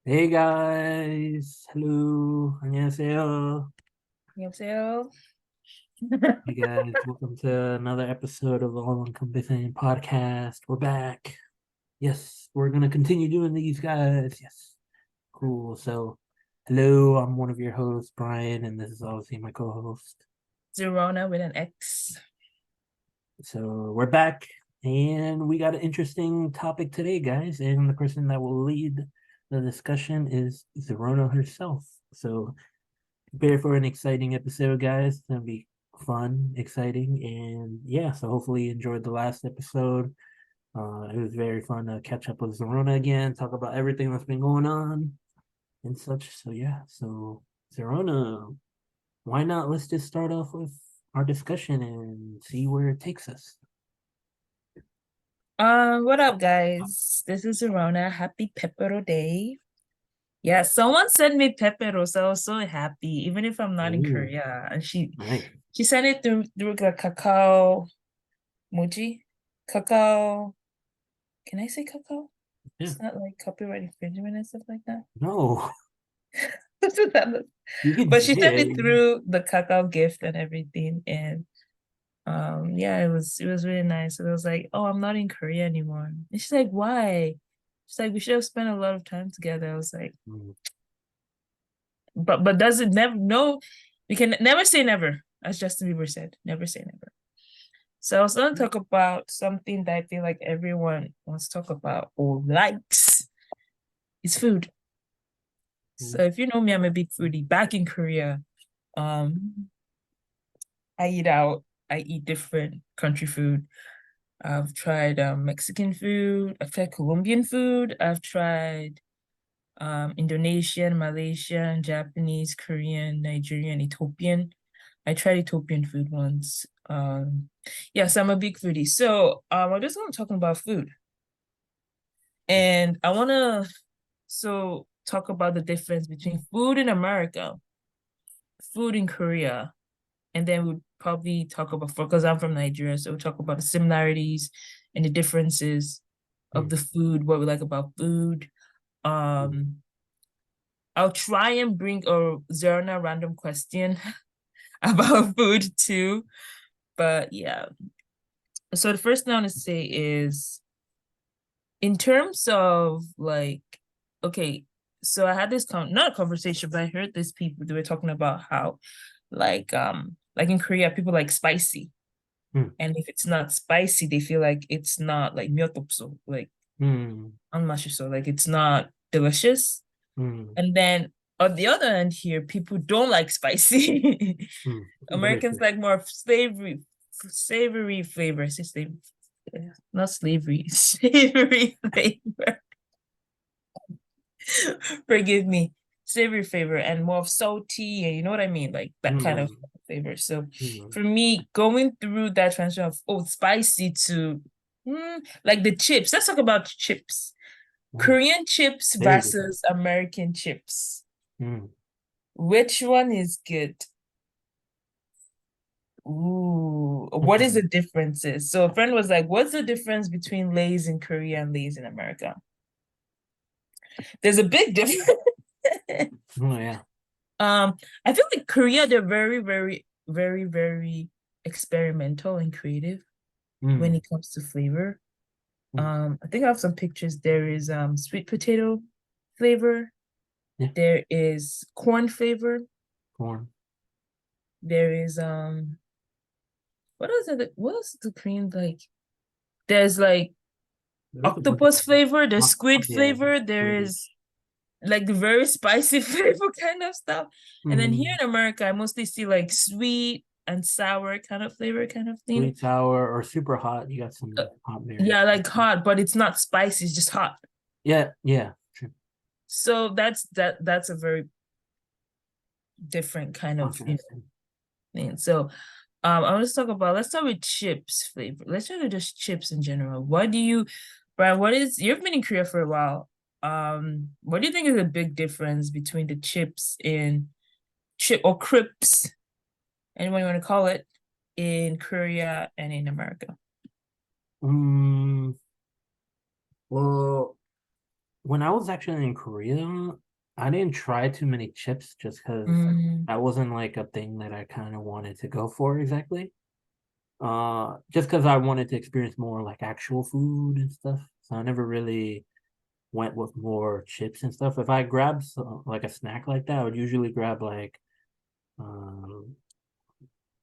Hey guys, hello, 안녕하세요. 여보세요? Hey guys, welcome to another episode of the Encompassing podcast. We're back. Yes, we're gonna continue doing these, guys. Yes, cool. So, hello, I'm one of your hosts, Brian, and this is obviously my co-host. Zerona with an X. So we're back, and we got an interesting topic today, guys. And the person that will lead the discussion is Zerona herself. So prepare for an exciting episode, guys. It's gonna be fun, exciting, and yeah. So hopefully you enjoyed the last episode. It was very fun to catch up with Zerona again, talk about everything that's been going on and such. So yeah. So Zerona, why not? Let's just start off with our discussion and see where it takes us. What up, guys? This is Zerona. Happy Pepero Day. Yeah, someone sent me pepero, so I was so happy, even if I'm not in Ooh, Korea. And she nice. she sent it through the cacao mochi. Cacao. Can I say cacao? Yeah. It's not like copyright infringement and stuff like that. No, But you can say she sent it it. through the cacao gift and everything. And yeah, it was really nice. And I was like, oh, I'm not in Korea anymore. And she's like, why? She's like, we should have spent a lot of time together. I was like, Mm, but does it never no, we can never say never, as Justin Bieber said. Never say never. So I was gonna talk about something that I feel like everyone wants to talk about or likes is food. mm, So if you know me, I'm a big foodie. Back in Korea, um, I eat out, I eat different country food. I've tried Mexican food. I've tried Colombian food. I've tried Indonesian, Malaysian, Japanese, Korean, Nigerian, Ethiopian. I tried Ethiopian food once. Yes, I'm a big foodie. So I just want to talk about food, and I want to talk about the difference between food in America, food in Korea, and then we'll probably talk about because I'm from Nigeria, so we'll talk about the similarities and the differences of mm, the food, what we like about food. mm. Um, I'll try and bring a Zerna random question about food too. But yeah. So the first thing I want to say is in terms of like, okay, so I had this not a conversation, but I heard these people they were talking about how like in Korea, people like spicy. Mm, And if it's not spicy, they feel like it's not like myeotopso, like mm, anmashiso, like it's not delicious. mm, And then on the other end here, people don't like spicy. mm. Americans Delicious. like more savory flavor. I say savory, not slavery, savory flavor. Forgive me, savory flavor and more of salty, and you know what I mean, like that kind of Mm, flavor. So mm, for me, going through that transition of spicy to like the chips. Let's talk about chips. mm. Korean chips Very different. versus American chips. Mm. Which one is good? Ooh, what is the differences? So a friend was like, "What's the difference between Lay's in Korea and Lay's in America?" There's a big difference. Oh yeah. I feel like Korea, they're very, very, very, very experimental and creative when Mm, it comes to flavor. mm. I think I have some pictures. There is sweet potato flavor. Yeah. There is corn flavor. Corn. There is what is it? What is the Korean like? There's like There's a bunch of octopus flavor, there's squid yeah. flavor, there Squid. is like the very spicy flavor kind of stuff. And then here Mm. in America, I mostly see like sweet and sour kind of flavor kind of thing. Sweet, sour, or super hot. You got Uh, some hot variants. yeah, like hot, but it's not spicy, it's just hot. Yeah, yeah. True. So that's a very different kind of Contrasting. thing. So I want to talk about let's start with chips flavor. Let's start with just chips in general. What do you Brian, what is you've been in Korea for a while. What do you think is the big difference between the chips in chip or crisps, anyone you want to call it, in Korea and in America? Mm, well, when I was actually in Korea, I didn't try too many chips just because Mm, that wasn't like a thing that I kind of wanted to go for exactly. Just because I wanted to experience more like actual food and stuff. So I never really went with more chips and stuff. If I grabbed like a snack like that, I would usually grab um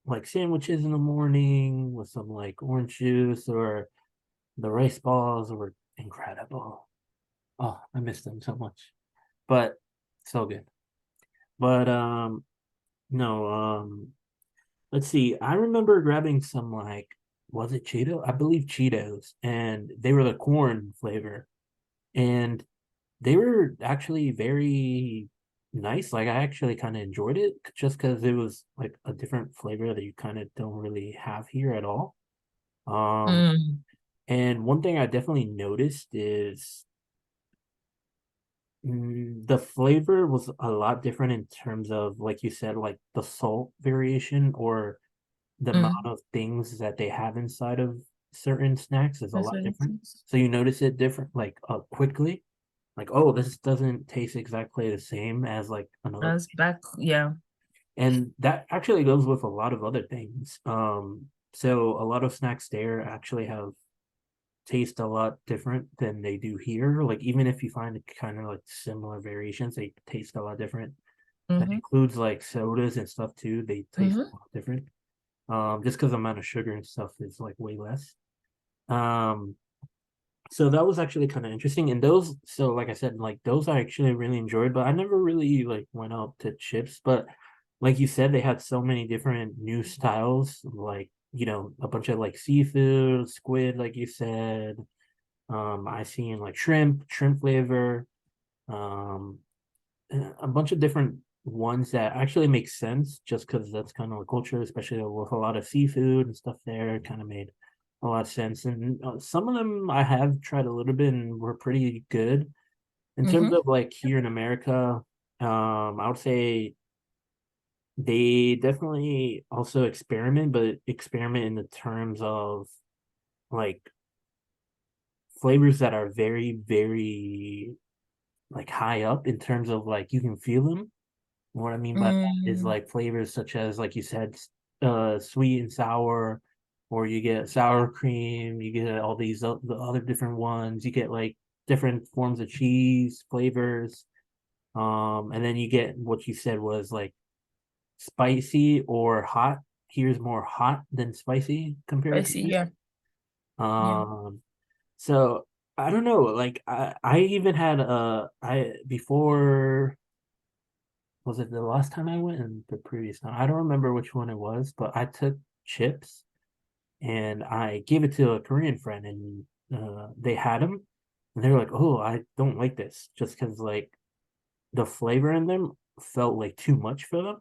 like sandwiches in the morning with some like orange juice, or the rice balls were incredible. Oh, I miss them so much. But so good. But no, let's see. I remember grabbing some like, was it Cheeto? I believe Cheetos, and they were the corn flavor. And they were actually very nice. Like I actually kind of enjoyed it just because it was like a different flavor that you kind of don't really have here at all. Um, mm, and one thing I definitely noticed is the flavor was a lot different in terms of, like you said, like the salt variation, or the amount mm. of things that they have inside of certain snacks is a That's lot what it different. is. So you notice it different, like quickly, like, oh, this doesn't taste exactly the same as like another. That's back, yeah. And that actually goes with a lot of other things. So a lot of snacks there actually have taste a lot different than they do here. Like even if you find kind of like similar variations, they taste a lot different. That Mm-hmm. includes like sodas and stuff too. They taste Mm-hmm. a lot different. Just because the amount of sugar and stuff is like way less. Um, so that was actually kind of interesting. And those, so like I said, like those I actually really enjoyed, but I never really like went out to chips. But like you said, they had so many different new styles, like, a bunch of like seafood, squid, like you said. I seen like shrimp flavor, um, a bunch of different ones that actually make sense just because that's kind of the culture, especially with a lot of seafood and stuff there. It kind of made a lot of sense. And some of them I have tried a little bit and were pretty good. In terms Mm-hmm. of like here in America, I would say they definitely also experiment, but experiment in the terms of like flavors that are very, very like high up in terms of like you can feel them. What I mean by that is Mm, like flavors such as, like you said, sweet and sour, or you get sour cream, you get all these the other different ones, you get like different forms of cheese flavors, and then you get what you said was like spicy or hot. Here's more hot than spicy I compared to see, here. yeah. Yeah. Um, so I don't know, like I even had I before, was it the last time I went and the previous time? I don't remember which one it was, but I took chips and I gave it to a Korean friend, and they had them, and they were like, "Oh, I don't like this," just because like the flavor in them felt like too much for them,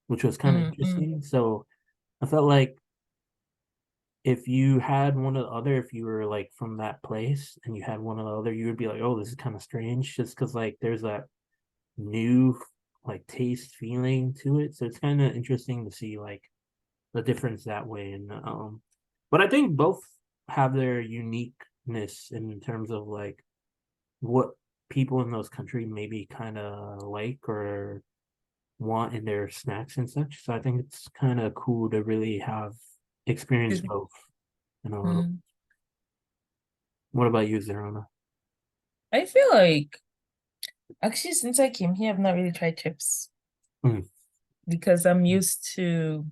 which was kind of Mm, mm. interesting. So I felt like if you had one or the other, if you were like from that place and you had one or the other, you would be like, "Oh, this is kind of strange," just because like there's that new like taste feeling to it. So it's kind of interesting to see like the difference that way. And but I think both have their uniqueness in terms of like what people in those countries maybe kind of like or want in their snacks and such. So I think it's kind of cool to really have experienced both. Mm. What about you, Zerona? I feel like actually since I came here, I've not really tried chips Mm, because I'm used to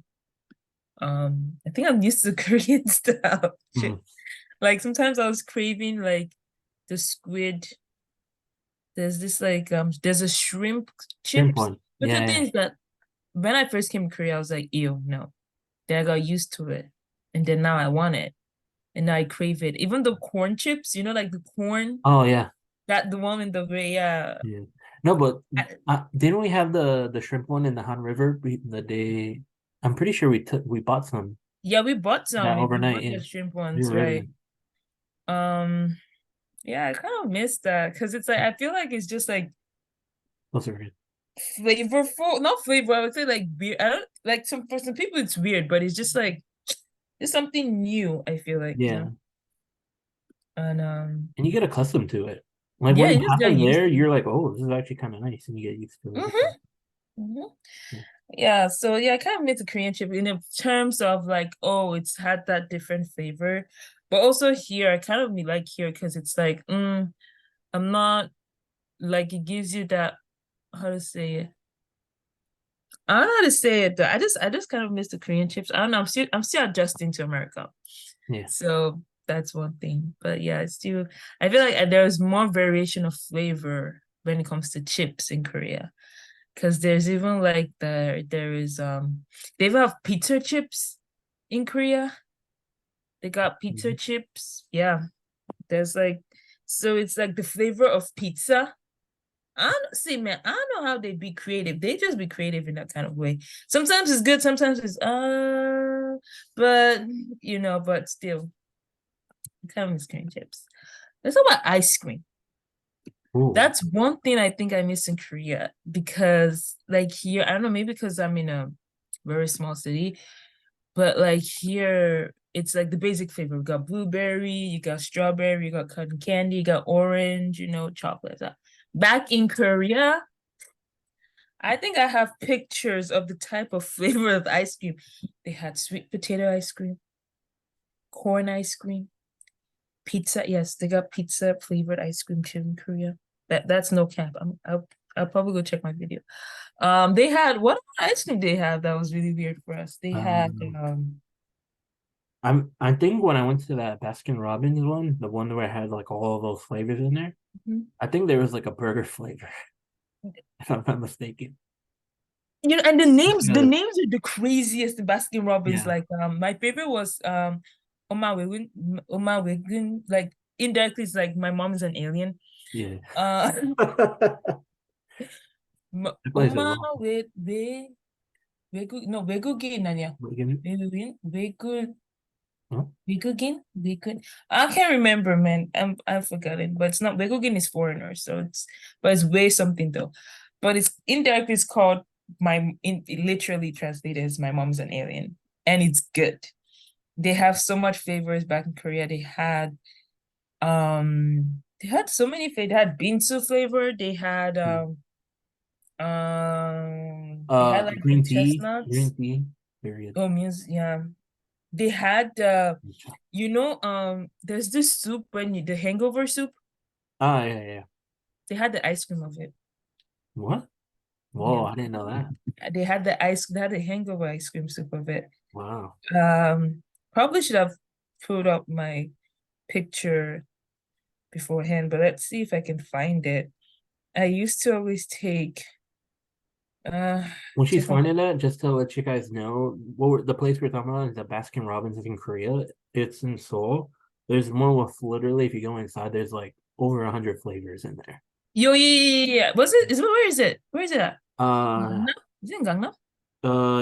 I think I'm used to Korean style mm. chips. Like sometimes I was craving like the squid. There's this like there's a shrimp Shrimp chips. one. But the Yeah. thing is that when I first came to Korea, I was like, ew, no. Then I got used to it. And then now I want it. And now I crave it. Even the corn chips, like the corn, Oh yeah. that the one in the way, yeah. Yeah. No, but I, didn't we have the shrimp one in the Han River the day? I'm pretty sure we bought some yeah, we bought some. that We overnight. bought Yeah, the shrimp they ones, were really right? good. Um, yeah, I kind of miss that because it's like I feel like it's just like Those are good. flavorful, not flavor. I would say like weird. I don't like some for some people it's weird, but it's just like it's something new. I feel like. Yeah, And and you get accustomed to it. Like Yeah, when you you just have get them used there, to it. you're like, oh, this is actually kind of nice, and you get used to it. Hmm. Yeah. Yeah, so yeah, I kind of made the Korean chip in the terms of like, oh, it's had that different flavor. But also here, I kind of me like here because it's like, I'm not like it gives you that how to say it. I don't know how to say it though. I just kind of miss the Korean chips. I don't know. I'm still adjusting to America. Yeah. So that's one thing. But yeah, it's still I feel like there's more variation of flavor when it comes to chips in Korea. Because there's even like there is they even have pizza chips in Korea. They got pizza Mhm. chips. Yeah. There's like so it's like the flavor of pizza. I don't see, man. I don't know how they be creative. They just be creative in that kind of way. Sometimes it's good, sometimes it's but but still, kind of miss cream chips. Let's talk about ice cream. Ooh. That's one thing I think I miss in Korea because like here, I don't know, maybe because I'm in a very small city, but like here, it's like the basic flavor. We got blueberry, you got strawberry, you got cotton candy, you got orange, chocolate. Back in Korea, I think I have pictures of the type of flavor of ice cream. They had sweet potato ice cream, corn ice cream, pizza. Yes, they got pizza flavored ice cream too in Korea. That's no cap. I'll probably go check my video. They had what ice cream they had that was really weird for us. They had Um, I think when I went to that Baskin Robbins one, the one where I had like all of those flavors in there, mhm. I think there was like a burger flavor, if I'm not mistaken. And the Because names are the craziest. The Baskin Robbins, yeah, like my favorite was Oma Wegun, Oma Wegun. Like indirectly, it's like my mom is an alien. yeah. Uh, That plays a Oma role. Wegu no Wegugin 아니야. Like, in- huh? Wegugin. I can't remember, man. I've forgotten, but it's not Wegugin is foreigner, so it's way something though. But it's indirectly it's called it literally translated as my mom's an alien, and it's good. They have so much flavors back in Korea. They had so many flavors. They had bingsu flavor. Yeah. They had like the Green chestnuts. tea, period. Oh, means yeah. They had there's this soup the hangover soup. Ah, yeah, yeah. They had the ice cream of it. What? Whoa, Yeah. I didn't know that. They had the hangover ice cream soup of it. Wow. Probably should have put up my picture beforehand, but let's see if I can find it. I used to always take uh When she's different finding that, just to let you guys know, the place we're talking about is the Baskin Robbins in Korea. It's in Seoul. There's one with literally, if you go inside, there's like over 100 flavors in there. Yo, yeah, yeah, yeah, yeah. Where is it? Where is it at? Uh, Gangnam? Is it in Gangnam?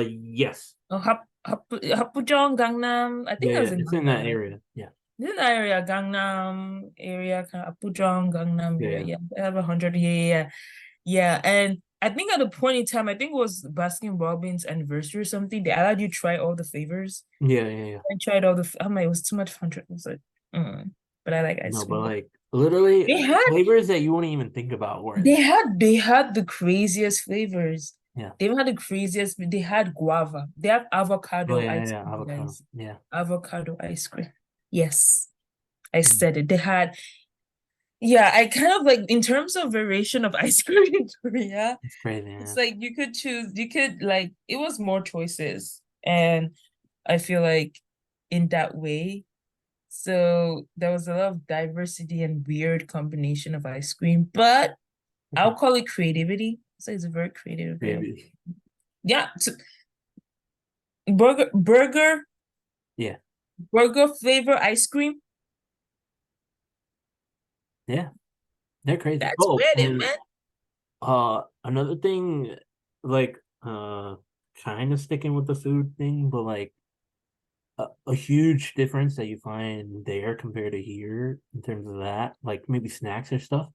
yes. Oh, Happujeong, Gangnam. I think Yeah, I yeah, was in it's in that Gangnam, right? area. Yeah, This area, Gangnam area, kind of Apgujeong, Gangnam yeah, area. yeah, Yeah, they have 100. Yeah, yeah, yeah. Yeah, and I think at a point in time, I think it was Baskin Robbins anniversary or something. They allowed you to try all the flavors. yeah, yeah, yeah. I tried all the. I'm like, it was too much 100. I was like, but I like ice No, but cream. like literally They had, flavors that you wouldn't even think about were in they there. had, they had the craziest flavors. Yeah. They even had the craziest. They had guava. They have Oh avocado yeah, yeah, ice yeah. cream, Avocado. guys. Yeah. Avocado ice cream. Yes, I Mm. said it. They had Yeah, I kind of like in terms of variation of ice cream in Korea, It's crazy, it's man. like you could like it was more choices. And I feel like in that way, so there was a lot of diversity and weird combination of ice cream, but I'll call it creativity. So it's a very creative way of Maybe. yeah, burger burger Yeah. burger flavor ice cream. Yeah. They're crazy. That's Oh, weird, and man. another thing, like kind of sticking with the food thing, but like a huge difference that you find there compared to here in terms of that, like maybe snacks or stuff.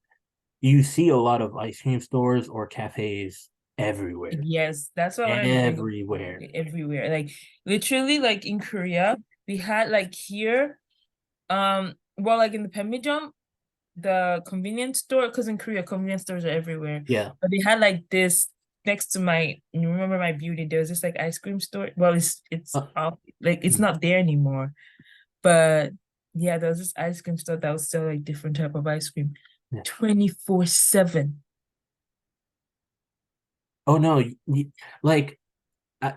You see a lot of ice cream stores or cafes everywhere. Yes, that's what I wanted to bring up Everywhere. everywhere. Like literally, like in Korea, we had like here, well, like in the Pemmijeom, the convenience store, because in Korea convenience stores are everywhere. Yeah. But they had like this next to my, you remember my beauty, there was this like ice cream store. Well, it's Uh, off, like it's mm, not there anymore. But yeah, there was this ice cream store that was still like different type of ice cream, yeah. 24/7. Oh no, like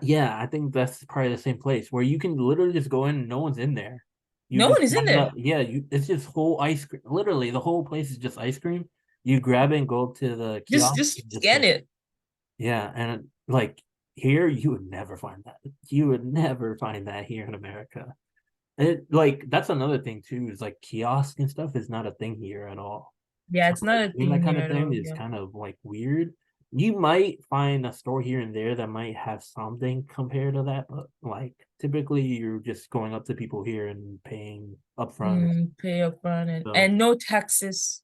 yeah, I think that's probably the same place where you can literally just go in and no one's in there. You No just one is in have there. yeah, it's just whole ice cream. Literally, the whole place is just ice cream. You grab it and go to the Just kiosk just and just scan like it. yeah, and like here you would never find that. You would never find that here in America. It like that's another thing too, is like kiosk and stuff is not a thing here at all. Yeah, So it's not like a doing that thing kind here of at thing all. is Yeah. kind of like weird. You might find a store here and there that might have something compared to that, but like typically you're just going up to people here and paying upfront. Pay up front So and no taxes.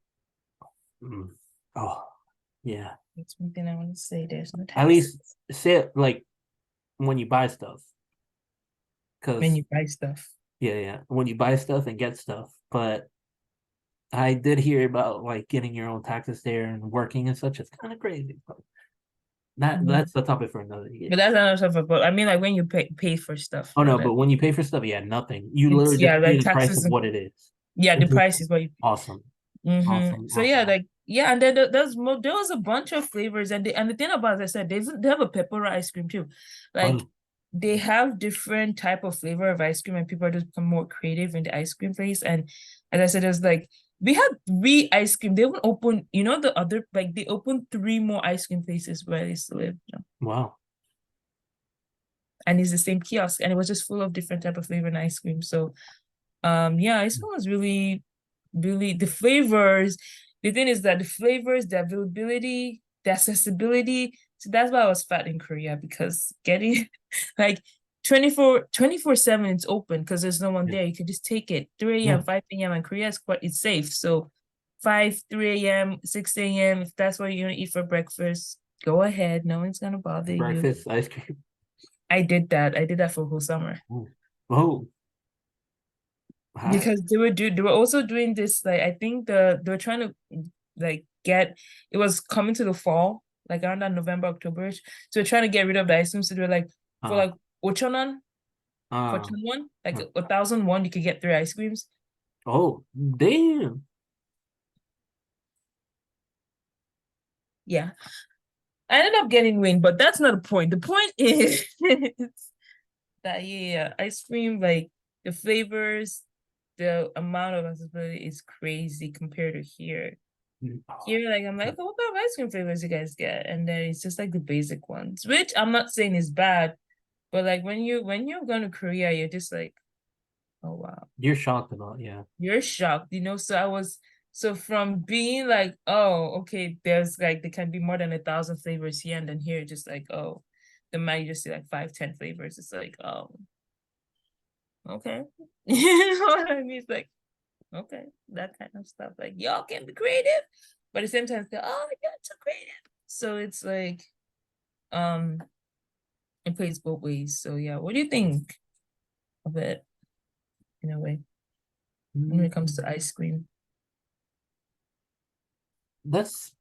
mm, oh yeah. That's one thing I want to say. There's no At taxes least say it like when you buy stuff. when Because you buy stuff. yeah, when you buy stuff and get stuff. But I did hear about like getting your own taxes there and working and such. It's kind of crazy. But Mhm. that's the topic for another year. But that's another stuff. But I mean, like when you pay for stuff, Oh not no, that but when you pay for stuff, yeah, nothing. You it's literally yeah, just pay like the price taxes. of what it is. Yeah, the Which is price is what you awesome. Awesome, So yeah, awesome. like yeah, and then there was a bunch of flavors, and the thing about, as I said, they have a pepper ice cream too, like Oh, they have different type of flavor of ice cream, and people are just become more creative in the ice cream place. And as I said, there's like we had three ice cream. They even open, the other like they opened three more ice cream places where I used to live, wow. and it's the same kiosk, and it was just full of different type of flavor and ice cream. So yeah, ice cream was really, really the flavors. The thing is that the flavors, the availability, the accessibility. So that's why I was fat in Korea, because getting like 24/7 it's open because there's no one Yeah. there. You can just take it. 3 Yeah. a.m., 5 a.m. and Korea is quite it's safe. So 5, 3 a.m., 6 a.m. If that's what you're gonna eat for breakfast, go ahead. No one's gonna bother you. Breakfast ice cream. I did that. I did that for a whole summer. Oh, oh, hi. Because they were also doing this, like I think they were trying to like get, it was coming to the fall, like around that November, October. So they're trying to get rid of the ice cream. So they were like, for Uh, like ochonan, for uh, 1,001, like uh, 1,001, you could get three ice creams. oh, damn. Yeah. I ended up getting wing, but that's not the point. The point is that yeah, ice cream, like the flavors, the amount of accessibility is crazy compared to here. Oh, Here, like I'm like, okay, what kind of ice cream flavors you guys get? And then it's just like the basic ones, which I'm not saying is bad, but like when you're going to Korea, you're just like, oh wow, you're shocked about, yeah. you're shocked. So so from being like, oh, okay, there's like there can be more than 1,000 flavors here, and then here just like, oh, the might just say like 5, 10 flavors. It's like, oh, okay, you know what I mean? It's like, okay, that kind of stuff. Like y'all can be creative, but at the same time, it's like, oh, you're so creative. So it's like, um, it plays both ways. So yeah, what do you think of it in a way when it comes Mm, to ice cream? that's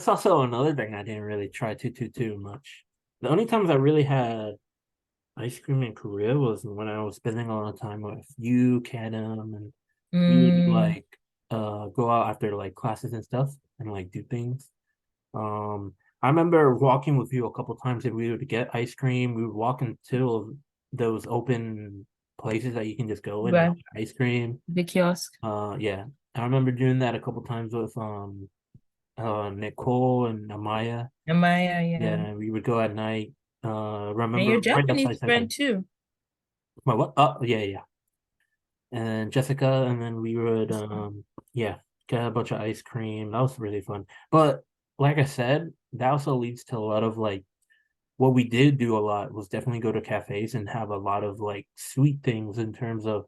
also another thing I didn't really try too much. The only times I really had ice cream in Korea was when I was spending a lot of time with you, Kadam, and we would Mm, like go out after like classes and stuff and like do things. Um, I remember walking with you a couple times and we would get ice cream. We would walk into those open places that you can just go in and but get ice cream. the kiosk. Yeah. I remember doing that a couple times with Nicole and Amaya. Amaya, yeah. Yeah, we would go at night. And Remember your right outside Japanese friend Saigon. too. My what? Oh, yeah. And Jessica, and then we would yeah, get a bunch of ice cream. That was really fun. But like I said, that also leads to a lot of like what we did do a lot was definitely go to cafes and have a lot of like sweet things in terms of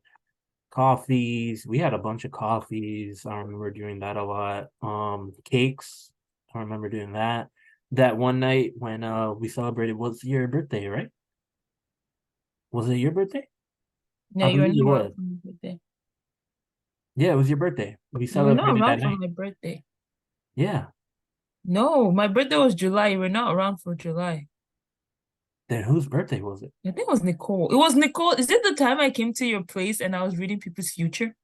coffees. We had a bunch of coffees. I remember doing that a lot. Cakes. I remember doing that. That one night when we celebrated was your birthday, right? Was it your birthday? Yeah, I you're believe it not was. welcome birthday. Yeah, it was your birthday. We You were not celebrated that around for night. my birthday. Yeah. No, my birthday was July. You were not around for July. Then whose birthday was it? I think it was Nicole. It was Nicole. Is it the time I came to your place and I was reading people's future?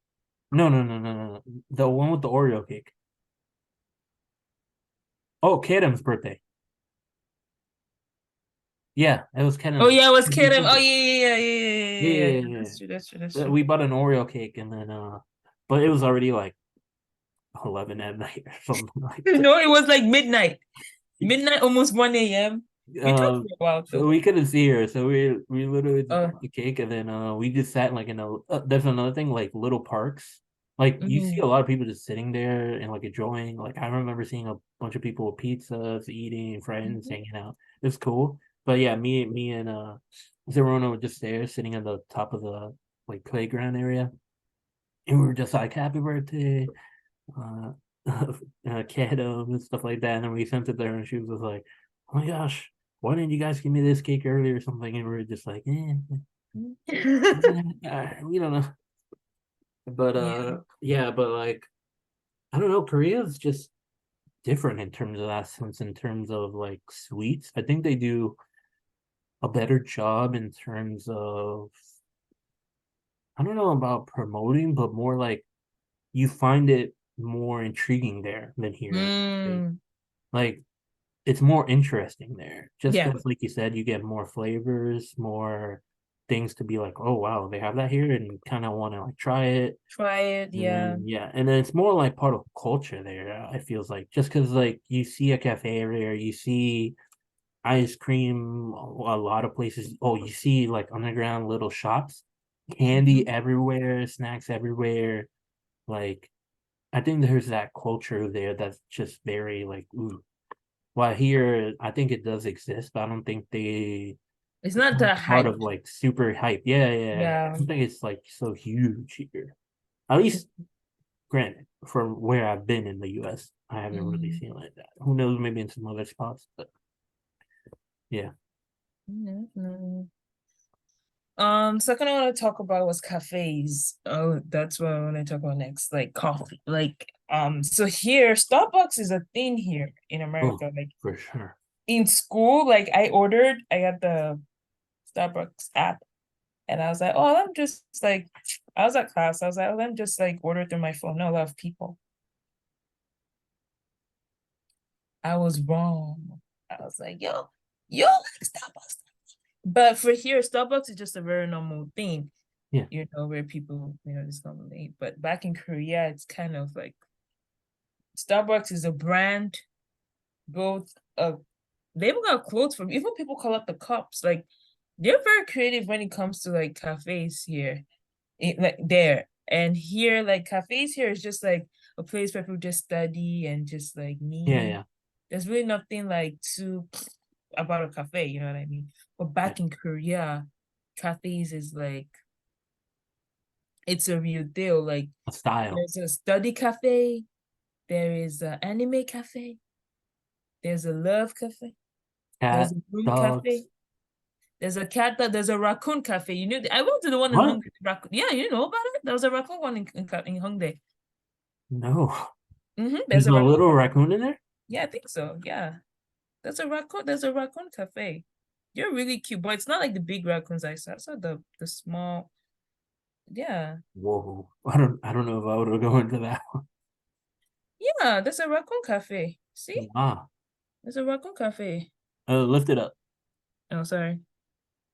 No, no, no, no, no, no. The one with the Oreo cake. Oh, Kadam's birthday. Yeah, it was Oh Kadam's. yeah, it was His Kaden. Oh birthday. Yeah, yeah. yeah, yeah, That's true. That's true. That's yeah. true. We bought an Oreo cake and then but it was already like 11 at night or something like that. No, it was like midnight. Midnight, almost 1 a.m. We talked for a while So though. we couldn't see her, so we literally just Uh, ate the cake and then we just sat in like in a there's another thing like little parks. Like you see mhm, a lot of people just sitting there and like enjoying. Like I remember seeing a bunch of people with pizzas, eating, friends mhm. hanging out. It was cool. But yeah, me and Zerona were just there sitting at the top of the like playground area. And we were just like, happy birthday, uh, Kato and stuff like that. And then we sent it there, and she was just like, "Oh my gosh, why didn't you guys give me this cake earlier or something?" And we were just like, we don't know." But Yeah. yeah, but like I don't know, Korea's just different in terms of that sense. In terms of like sweets, I think they do a better job in terms of I don't know about promoting, but more like you find it more intriguing there than here. Mm, Like it's more interesting there. Just yeah. because, like you said, you get more flavors, more things to be like, oh wow, they have that here, and kind of want to like try it. Try it. And Yeah. then yeah, and then it's more like part of culture there. It feels like just because like you see a cafe everywhere, you see ice cream a lot of places. Oh, you see like underground little shops, candy Mhm. everywhere, snacks everywhere. Like I think there's that culture there that's just very like ooh. Well, here I think it does exist, but I don't think It's it's not not the part hype. of like super hype. Yeah, yeah. I Yeah. don't think it's like so huge here. At least, granted, from where I've been in the US, I haven't really Mm. seen like that. Who knows? Maybe in some other spots, but yeah. Mhm. Second I want to talk about was cafes. Oh, that's what I want to talk about next. Like coffee. So here, Starbucks is a thing here in Oh, America. Like for sure. in school, I got the Starbucks app and I was like, oh, I'm just like, I was at class. I was like, oh, let me just like order through my phone. Not a lot of people. I was wrong. I was like, yo, like Starbucks. But for here, Starbucks is just a very normal thing, Yeah, where people, just normally. But back in Korea, it's kind of like Starbucks is a brand, both they even got clothes from even people collect the cups. Like they're very creative when it comes to like cafes here. Like there. And here, like cafes here is just like a place where people just study and just like yeah, meet. yeah, There's really nothing like too about a cafe, you know what I mean? But yeah. back in Korea, cafes is like it's a real deal. Like A style, there's a study cafe, there is an anime cafe, there's a love cafe, there's cat, a room cafe, dogs. there's a there's a raccoon cafe. I went to the one in What? Hongdae. Yeah, you know about it? There was a raccoon one in Hongdae. No. There's There's a a raccoon. little raccoon in there? Yeah, I think so. Yeah. There's a raccoon cafe. You're really cute, but it's not like the big raccoons I saw. I saw the small. Yeah. Whoa. I don't know if I would go into that one. Yeah, there's a raccoon cafe. See? Ah, There's a raccoon cafe. lift it up. Oh, sorry.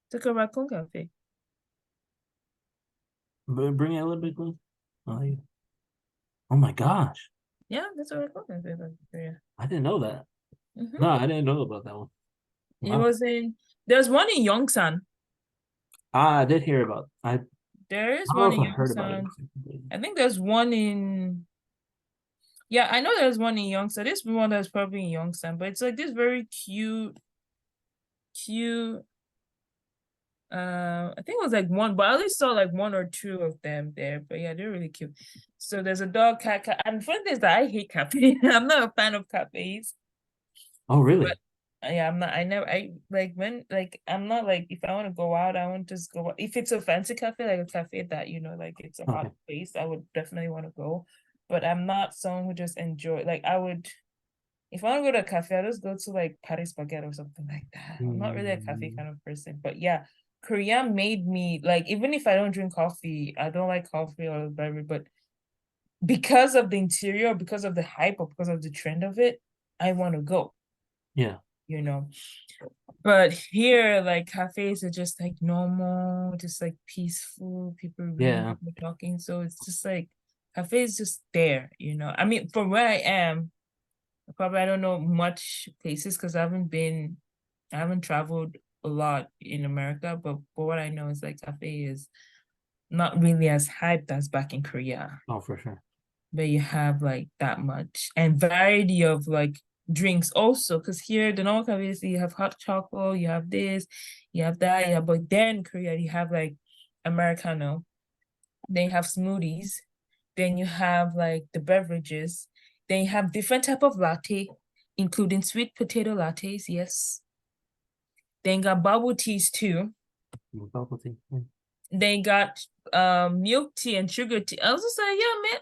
It's like a raccoon cafe. Bring it a little bit closer. Oh, yeah. Oh my gosh. Yeah, there's a raccoon cafe back there. I didn't know that. Mm-hmm. No, I didn't know about that one. It Wow. was in there's one in Yongsan. Ah, I did hear about. I There is don't know one if in I heard about it. Yongsan. I think there's one in yeah, I know there's one in Yongsan. This one that's probably in Yongsan, but it's like this very cute. I think it was like one, but I only saw like one or two of them there. But yeah, they're really cute. So there's a dog, cat. And fun thing is that I hate cafes. I'm not a fan of cafes, Oh, but really? Yeah, I'm not. I never. I like when like I'm not like if I want to go out, I want to just go out. If it's a fancy cafe, like a cafe that like it's a hot Okay. place, I would definitely want to go. But I'm not someone who just enjoy. Like I would, if I want to go to a cafe, I'll just go to like Paris Baguette or something like that. I'm not really a cafe Mm, kind of person. But yeah, Korea made me like even if I don't drink coffee, I don't like coffee or beverage, but because of the interior, because of the hype, or because of the trend of it, I want to go. yeah. You know. But here, like cafes are just like normal, just like peaceful, people reading, Yeah. people talking. So it's just like cafes just there. I mean, from where I am, probably I don't know much places because I haven't traveled a lot in America, but what I know is like cafe is not really as hyped as back in Korea, Oh, for sure. where you have like that much and variety of like drinks also because here the normal cafes you have hot chocolate, you have this, you have that, yeah, but then in Korea you have like Americano, then you have smoothies, then you have like the beverages, then you have different type of latte, including sweet potato lattes, yes. Then you got bubble teas too. Bubble tea. Yeah. They got milk tea and sugar tea. I was just like, yeah, man.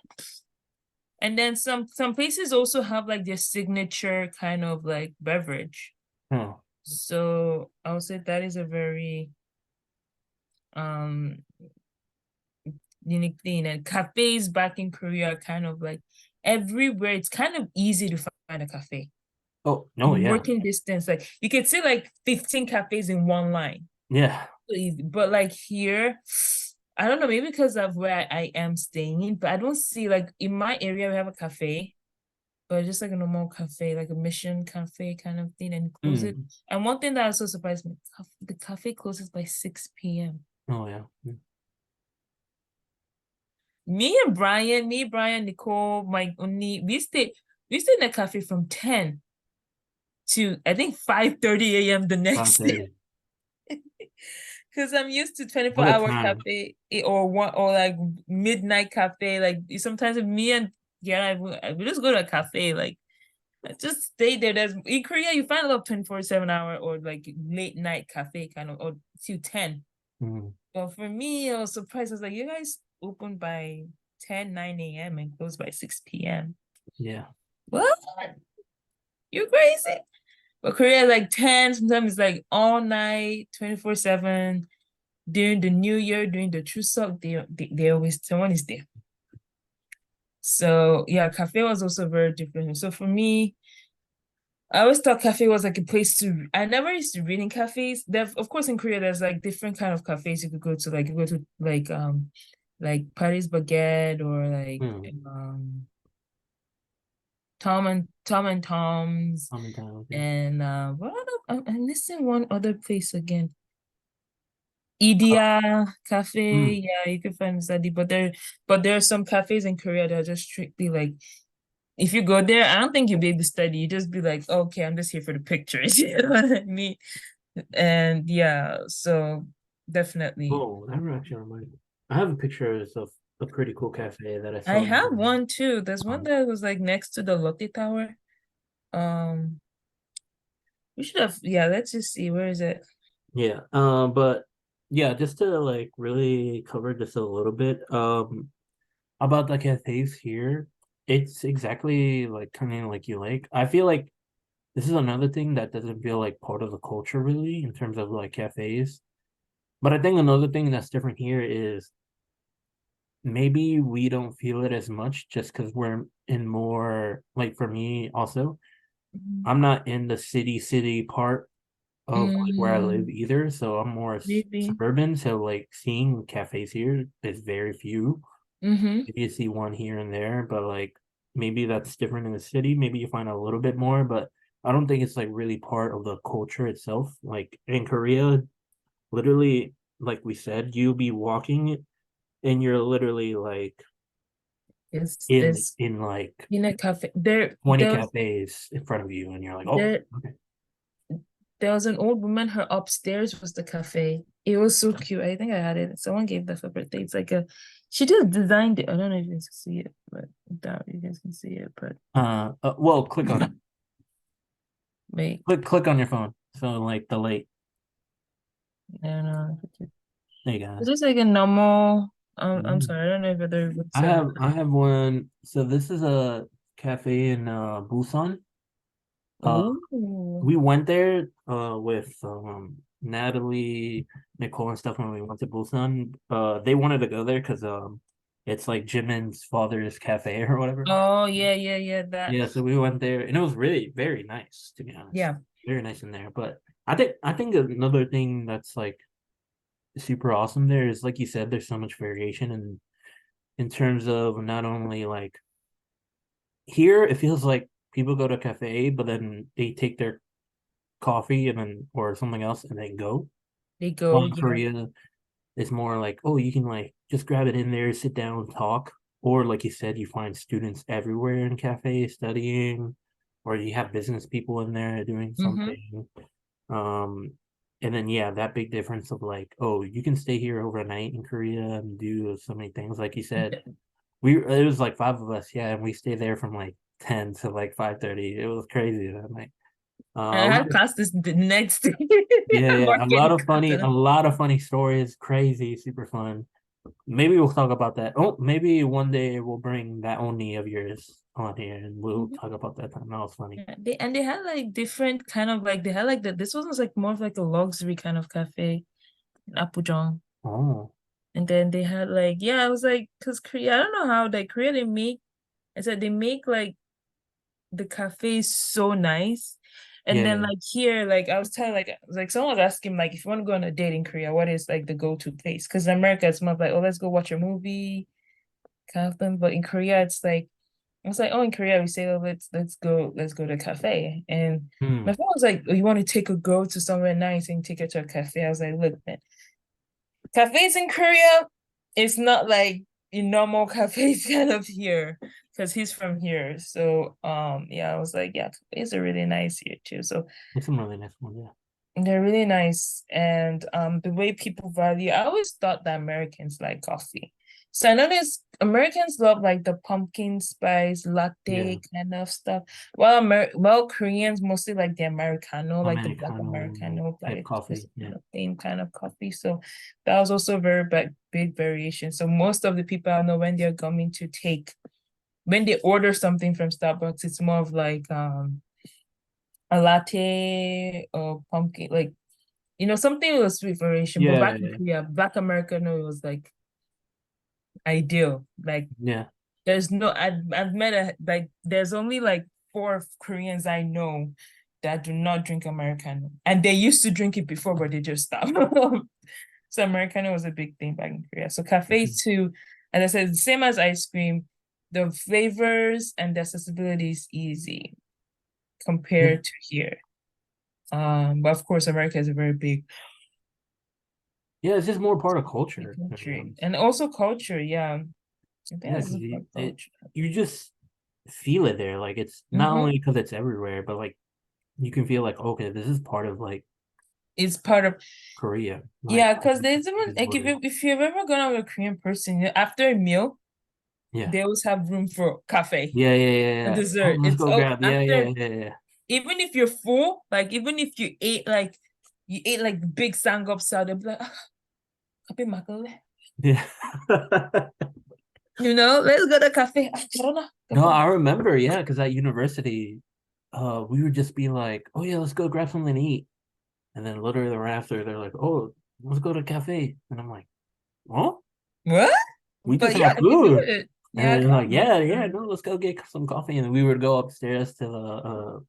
And then some places also have like their signature kind of like beverage. Oh, So I would say that is a very um unique thing. And cafes back in Korea are kind of like everywhere. It's kind of easy to find a cafe. oh no, In yeah. working distance, like you could see like 15 cafes in one line. Yeah. So easy. But like here, I don't know, maybe because of where I am staying, but I don't see like in my area we have a cafe, but just like a normal cafe, like a mission cafe kind of thing, and close it. Mm. And one thing that also surprised me, the cafe closes by 6 p.m. Oh, yeah. Mm. Me, Brian, Nicole, my only we stayed in a cafe from 10 to I think 5:30 a.m. the next day. 5:30. Because I'm used to What a 24-hour time. cafe or one or like midnight cafe. Like sometimes me and yeah, we just go to a cafe. Like just stay there. There's in Korea you find a lot of 24/7 hour or like late night cafe kind of or till 10. Mm. But for me, I was surprised. I was like, you guys open by 10, 9 a.m. and close by 6 p.m. Yeah. What? You crazy? But Korea like 10, sometimes it's like all night, 24/7. During the New Year, during the Chuseok, they always someone is there. So yeah, cafe was also very different. So for me, I always thought cafe was like a place to. I never used to read in cafes. There, of course, in Korea, there's like different kind of cafes you could go to. Like you go to like Paris Baguette or like Mm. Tom and Tom's I'm in town. Okay. and what other? I'm missing one other place again. Uh, Idia Cafe, mm. yeah, you can find study, but there are some cafes in Korea that are just strictly like if you go there, I don't think you'll be able to study. You just be like, okay, I'm just here for the pictures, you know what I mean? And yeah, so definitely. Oh, that actually reminds me. I have pictures of a pretty cool cafe that I I saw. have one too. There's one Um, that was like next to the Lotte Tower. Um, we should have, yeah, let's just see, where is it? yeah. But yeah, just to like really cover this a little bit. About the cafes here, it's exactly like kind of like you like. I feel like this is another thing that doesn't feel like part of the culture really in terms of like cafes. But I think another thing that's different here is maybe we don't feel it as much just because we're in more like for me also, I'm not in the city part of like where I live Mm, either, so I'm more maybe. suburban. So like seeing cafes here is very few. Mm-hmm. Maybe you see one here and there, but like maybe that's different in the city. Maybe you find a little bit more, but I don't think it's like really part of the culture itself. Like in Korea, literally, like we said, you'll be walking and you're literally like It's in this in like in a cafe. There 20 there was cafes in front of you, and you're like, oh, there okay. there was an old woman, her upstairs was the cafe. It was so cute. I think I had it. Someone gave that for birthday. It's like a she just designed it. I don't know if you can see it, but doubt you guys can see it. But Well, click on it. Wait, Click on your phone. So like the light. I don't know. There you go. Is this like a normal? I'm Mm. sorry, I don't know whether it's a. I have one. So this is a cafe in Busan. Uh Oh, we went there with Natalie, Nicole and stuff when we went to Busan. They wanted to go there because it's like Jimin's father's cafe or whatever. oh yeah, yeah, yeah. That Yeah, so we went there and it was really very nice to be honest. yeah. Very nice in there. But I think another thing that's like super awesome there is like you said, there's so much variation in terms of not only like here it feels like people go to a cafe but then they take their coffee and then or something else and then go. They While go, in yeah. Korea it's more like, oh, you can like just grab it in there, sit down, talk. Or like you said, you find students everywhere in cafes studying, or you have business people in there doing Mm-hmm. something. Um, and then yeah, that big difference of like, oh, you can stay here overnight in Korea and do so many things. Like you said, we it was like five of us, yeah, and we stayed there from like 10 to like 5:30. It was crazy that night. And I A had classes the next day. Yeah, yeah, Working a class. lot of funny stories, crazy, super fun. Maybe we'll talk about that. Oh, maybe one day we'll bring that only of yours on here and we'll Mhm. talk about that time. That was funny. Yeah, they had like different kind of like they had like this one was like more of like a luxury kind of cafe in Apujong. Oh, And then they had like yeah, I was like because Korea, I don't know how like Korea they make I said they make like the cafe is so nice. And yeah, then yeah. like here, like I was telling like someone was asking like if you want to go on a date in Korea, what is like the go-to place? Because in America it's more of like, oh, let's go watch a movie kind of thing. But in Korea it's like, oh, in Korea we say, oh, let's go to a cafe. And my Hmm. friend was like, oh, you want to take a girl to somewhere nice and take her to a cafe? I was like, look, man, cafes in Korea, it's not like in normal cafes kind of here because he's from here. So yeah, I was like, yeah, cafes are really nice here too. So It's some really nice one, yeah. they're really nice. And the way people value, I always thought that Americans like coffee. So I noticed Americans love like the pumpkin spice Yeah. latte kind of stuff. Well, Koreans mostly like the Americano, like the black Americano Americano, type like coffee. just Yeah. kind of plain kind of coffee. So that was also a very big variation. So most of the people I know when they're coming to take when they order something from Starbucks, it's more of like a latte or pumpkin, like something with a sweet variation. But Yeah, back in yeah, Korea, Black Americano was like ideal. Like yeah. there's no, I've met like there's only like four Koreans I know that do not drink Americano, and they used to drink it before, but they just stopped. So Americano was a big thing back in Korea. So cafes too, as I said, same as ice cream, the flavors and the accessibility is easy Yeah. compared to here. But of course, America is a very Yeah, it's just more part of big culture, to be country, honest. and also culture. Yeah, I think Yeah, it's because about culture. you just feel it there. Like it's not Mm-hmm. only because it's everywhere, but like you can feel like, okay, this is part of like It's part of Korea. Like yeah, because there's even this is like what it is. if you've ever gone with a Korean person, after a meal, Yeah. they always have room for cafe Yeah, yeah, yeah, and yeah. Oh, dessert. let's It's go oh grab. Yeah, after yeah, yeah, yeah. even if you're full, like even if you ate like big samgyeopsal, they'll be like, "Ah, kape makale." Yeah. Let's go to cafe. Ah, tara na, No, kape. I remember, yeah, because at university, we would just be like, oh yeah, let's go grab something to eat. And then literally right after they're like, oh, let's go to a cafe. And I'm like, oh, What? we just But yeah, have if you do food. it, And yeah, I they're can't like, blame yeah, yeah, them. no, let's go get some coffee. And then we would go upstairs to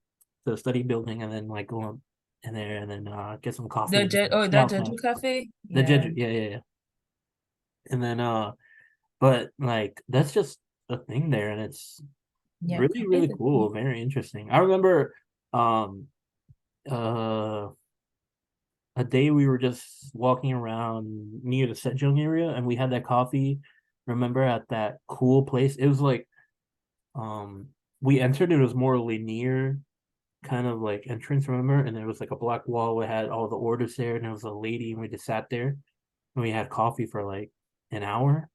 the study building and then like go up in there and then get some coffee and chill That outside. Jeju cafe? The Yeah. Jeju, yeah, yeah, yeah. And then but like that's just a thing there and it's Yeah, really, cafes really are cool, cool. very interesting. I remember um uh a day we were just walking around near the Sejong area and we had that coffee. Remember at that cool place? It was like we entered it was more linear kind of like entrance, remember? And there was like a black wall. We had all the orders there, and there was a lady, and we just sat there and we had coffee for like an hour.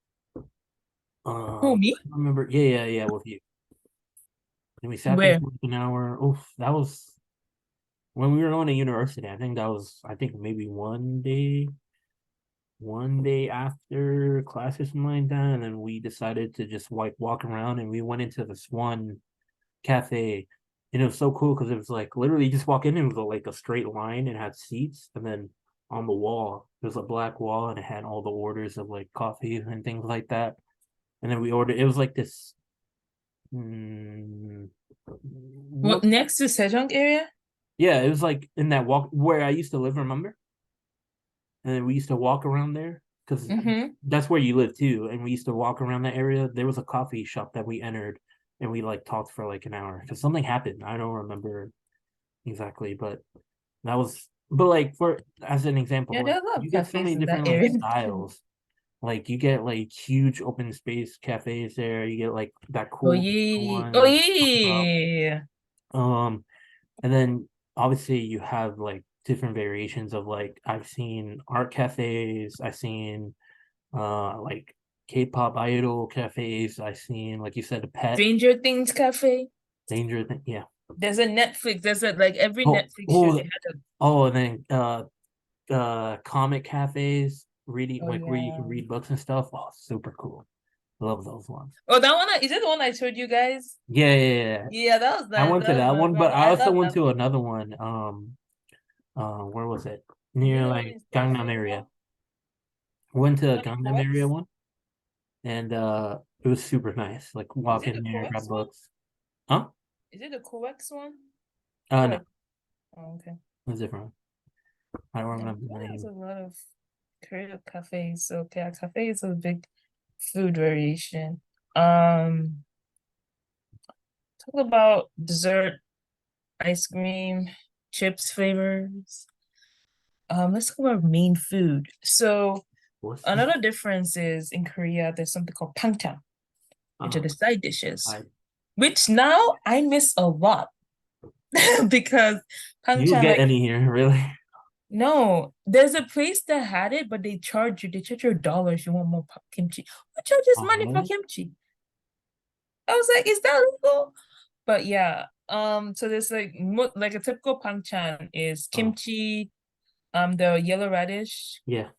Who, I me? remember, yeah, with you. And we sat there Where? for like an hour. Oof, that was. when we were going to university, I think maybe one day after class or something like that, and then we decided to just like walk around, and we went into this one cafe, and it was so cool because it was like literally you just walk in and it was like a straight line and had seats, and then on the wall there was a black wall and it had all the orders of like coffee and things like that. And then we ordered. It was like this. Mm, What what? next to Sejong area? Yeah, it was like in that walk where I used to live. Remember? And then we used to walk around there because Mm-hmm. that's where you live too. And we used to walk around that area. There was a coffee shop that we entered, and we like talked for like an hour because something happened. I don't remember exactly, but that was. But like for as an example, Yeah, there like are a lot of you get so cafes many in that different like area. styles. Like you get like huge open space cafes there. You get like that Oh cool yeah. Oh one. yeah. Um, and then obviously you have like different variations of like I've seen art cafes, I've seen like K-pop idol cafes, I've seen like you said a pet Stranger Things Cafe. danger thing. Yeah. There's a Netflix. There's a like every Oh, Netflix show they oh, had a. oh, and then comic cafes, reading Oh like where you yeah. can read books and stuff. Oh, super cool. Love those ones. Oh, that one is it the one I showed you guys? Yeah, yeah, yeah. Yeah, that was I nice. went to That was that my one, but brother. I I also love went that to place. another one. Where was it? Is it Near the one like in South Gangnam area. Central? Went to The a one in Gangnam area Coex? one, and it was super nice. Like Is walk it in the there, Coex grab one? books. Huh? Is it the Coex one? No, Coex. Oh, okay. it was different. I don't Yeah, remember the there's a name. lot of creative cafes. So yeah, cafe is a big food variation. Um, talk about dessert, ice cream, chips flavors. Let's talk about main food. So What's that? another difference is in Korea, there's something called pangcham, which are Uh, the side dishes, I which now I miss a lot because you don't pangcham, get like, any here, really. no, there's a place that had it, but they charge you, they charge you $1 if you want more kimchi. What charges Oh, money for really? kimchi? I was like, is that legal? But yeah, so there's like like a typical pangchan is Oh, kimchi, the yellow radish, yeah.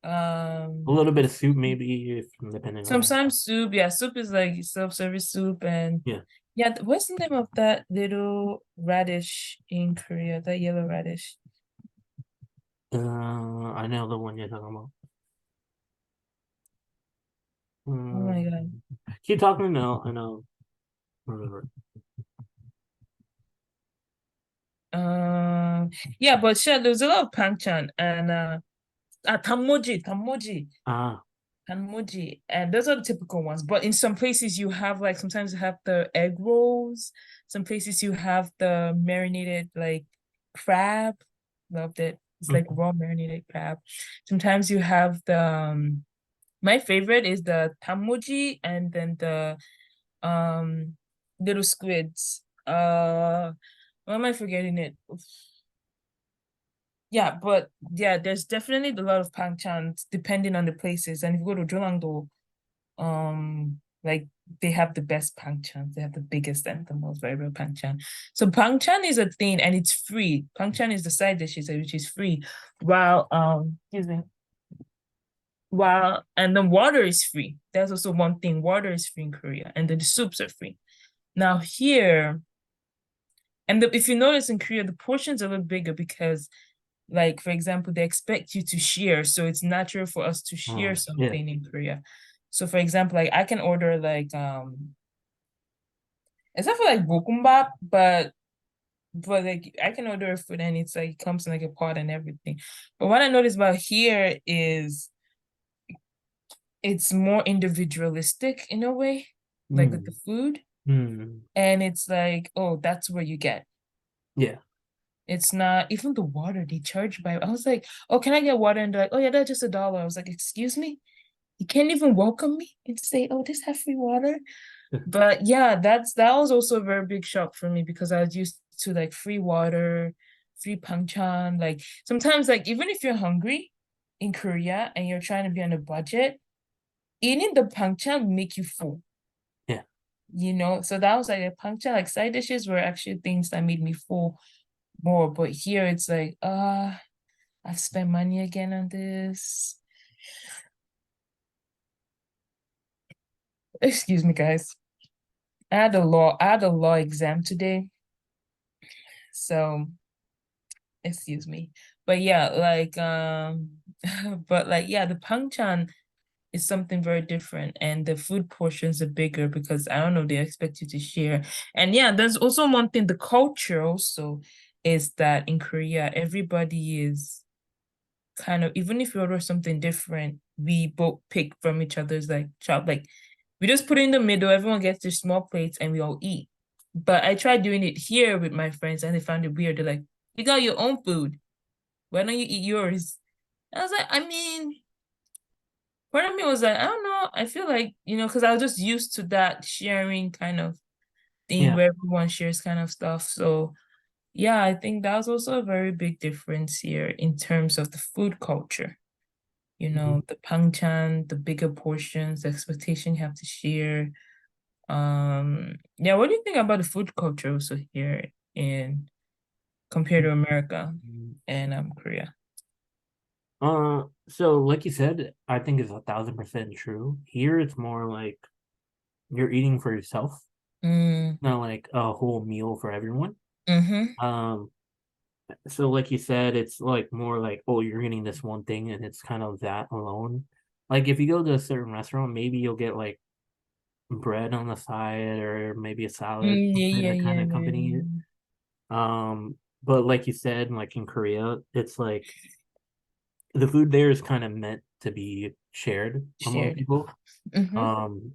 A um, little bit of soup, maybe, if depending on. sometimes soup. Yeah, soup is like self-service soup, and Yeah. yeah, what's the name of that little radish in Korea? That yellow radish. I know the one you're talking about. Oh my God. Keep talking now, and I'll remember. Um, yeah, but sure, there's a lot of pangchan and 단무지, Ah, 단무지, and those are the typical ones. But in some places, you have like sometimes you have the egg rolls. Some places you have the marinated like crab. Loved it. It's like mhm. raw marinated crab. Sometimes you have the my favorite is the tanmuji and then the um little squids. Why am I forgetting it? Yeah, but yeah, there's definitely a lot of pangchans depending on the places. And if you go to Jeollangdo, like they have the best pangchans. They have the biggest and the most vibrant pangchan. So pangchan is a thing and it's free. Pangchan is the side dishes which is free. While excuse me. While and then water is free. That's also one thing. Water is free in Korea, and then the soups are free. Now here, and if you notice in Korea, the portions are a little bigger because like for example they expect you to share, so it's natural for us to share Yeah. something in Korea. So for example, like I can order like except for like bokumbap, but like I can order food and it's like it comes in like a pot and everything. But what I noticed about here is it's more individualistic in a way, like with the Mm. food, Mm. and it's like, oh, that's what you get. Yeah. It's not even the water they charge by. I was like, oh, can I get water? And they're like, oh yeah, that's just $1. I was like, excuse me? You can't even welcome me and say, oh, this have free water. But yeah, that was also a very big shock for me because I was used to like free water, free panchan. Like sometimes, like even if you're hungry in Korea and you're trying to be on a budget, eating the panchan make you full. Yeah. So that was like a panchan, like side dishes were actually things that made me full. more. But here it's like, I've spent money again on this. Excuse me, guys. I had a law exam today. So excuse me. But yeah, like but like yeah, the pangchan is something very different, and the food portions are bigger because I don't know, they expect you to share. And yeah, there's also one thing, the culture also is that in Korea everybody is kind of, even if you order something different, we both pick from each other's like chop. Like we just put it in the middle, everyone gets their small plates and we all eat. But I tried doing it here with my friends and they found it weird. They're like, you got your own food. Why don't you eat yours? I was like, I mean, part of me was like, I don't know. I feel like, because I was just used to that sharing kind of thing Yeah. where everyone shares kind of stuff. So yeah, I think that was also a very big difference here in terms of the food culture. Mhm. The pangchan, the bigger portions, the expectation you have to share. Yeah, what do you think about the food culture also here in compared to America and Korea? So like you said, I think it's 1,000% true. Here, it's more like you're eating for yourself, Mm, not like a whole meal for everyone. mm-hmm. Um, so like you said, it's like more like, oh, you're getting this one thing, and it's kind of that alone. Like if you go to a certain restaurant, maybe you'll get like bread on the side or maybe a salad, Yeah, something yeah, to kind yeah, of accompany it. yeah. But like you said, like in Korea, it's like the food there is kind of meant to be shared among Shared. people. Mm-hmm. Um,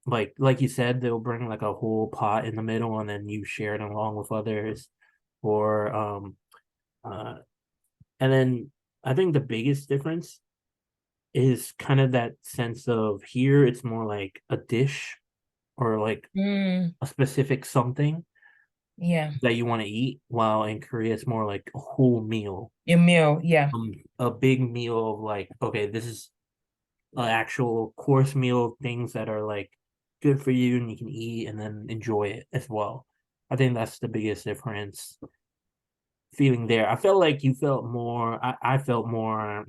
like you said, they'll bring like a whole pot in the middle and then you share it along with others. Or uh and then I think the biggest difference is kind of that sense of here it's more like a dish or like Mm, a specific something yeah. that you want to eat, while in Korea it's more like a whole meal. Your meal, yeah. A big meal of like, okay, this is an actual course meal of things that are like good for you and you can eat and then enjoy it as well. I think that's the biggest difference feeling there. I felt like you felt more, I felt more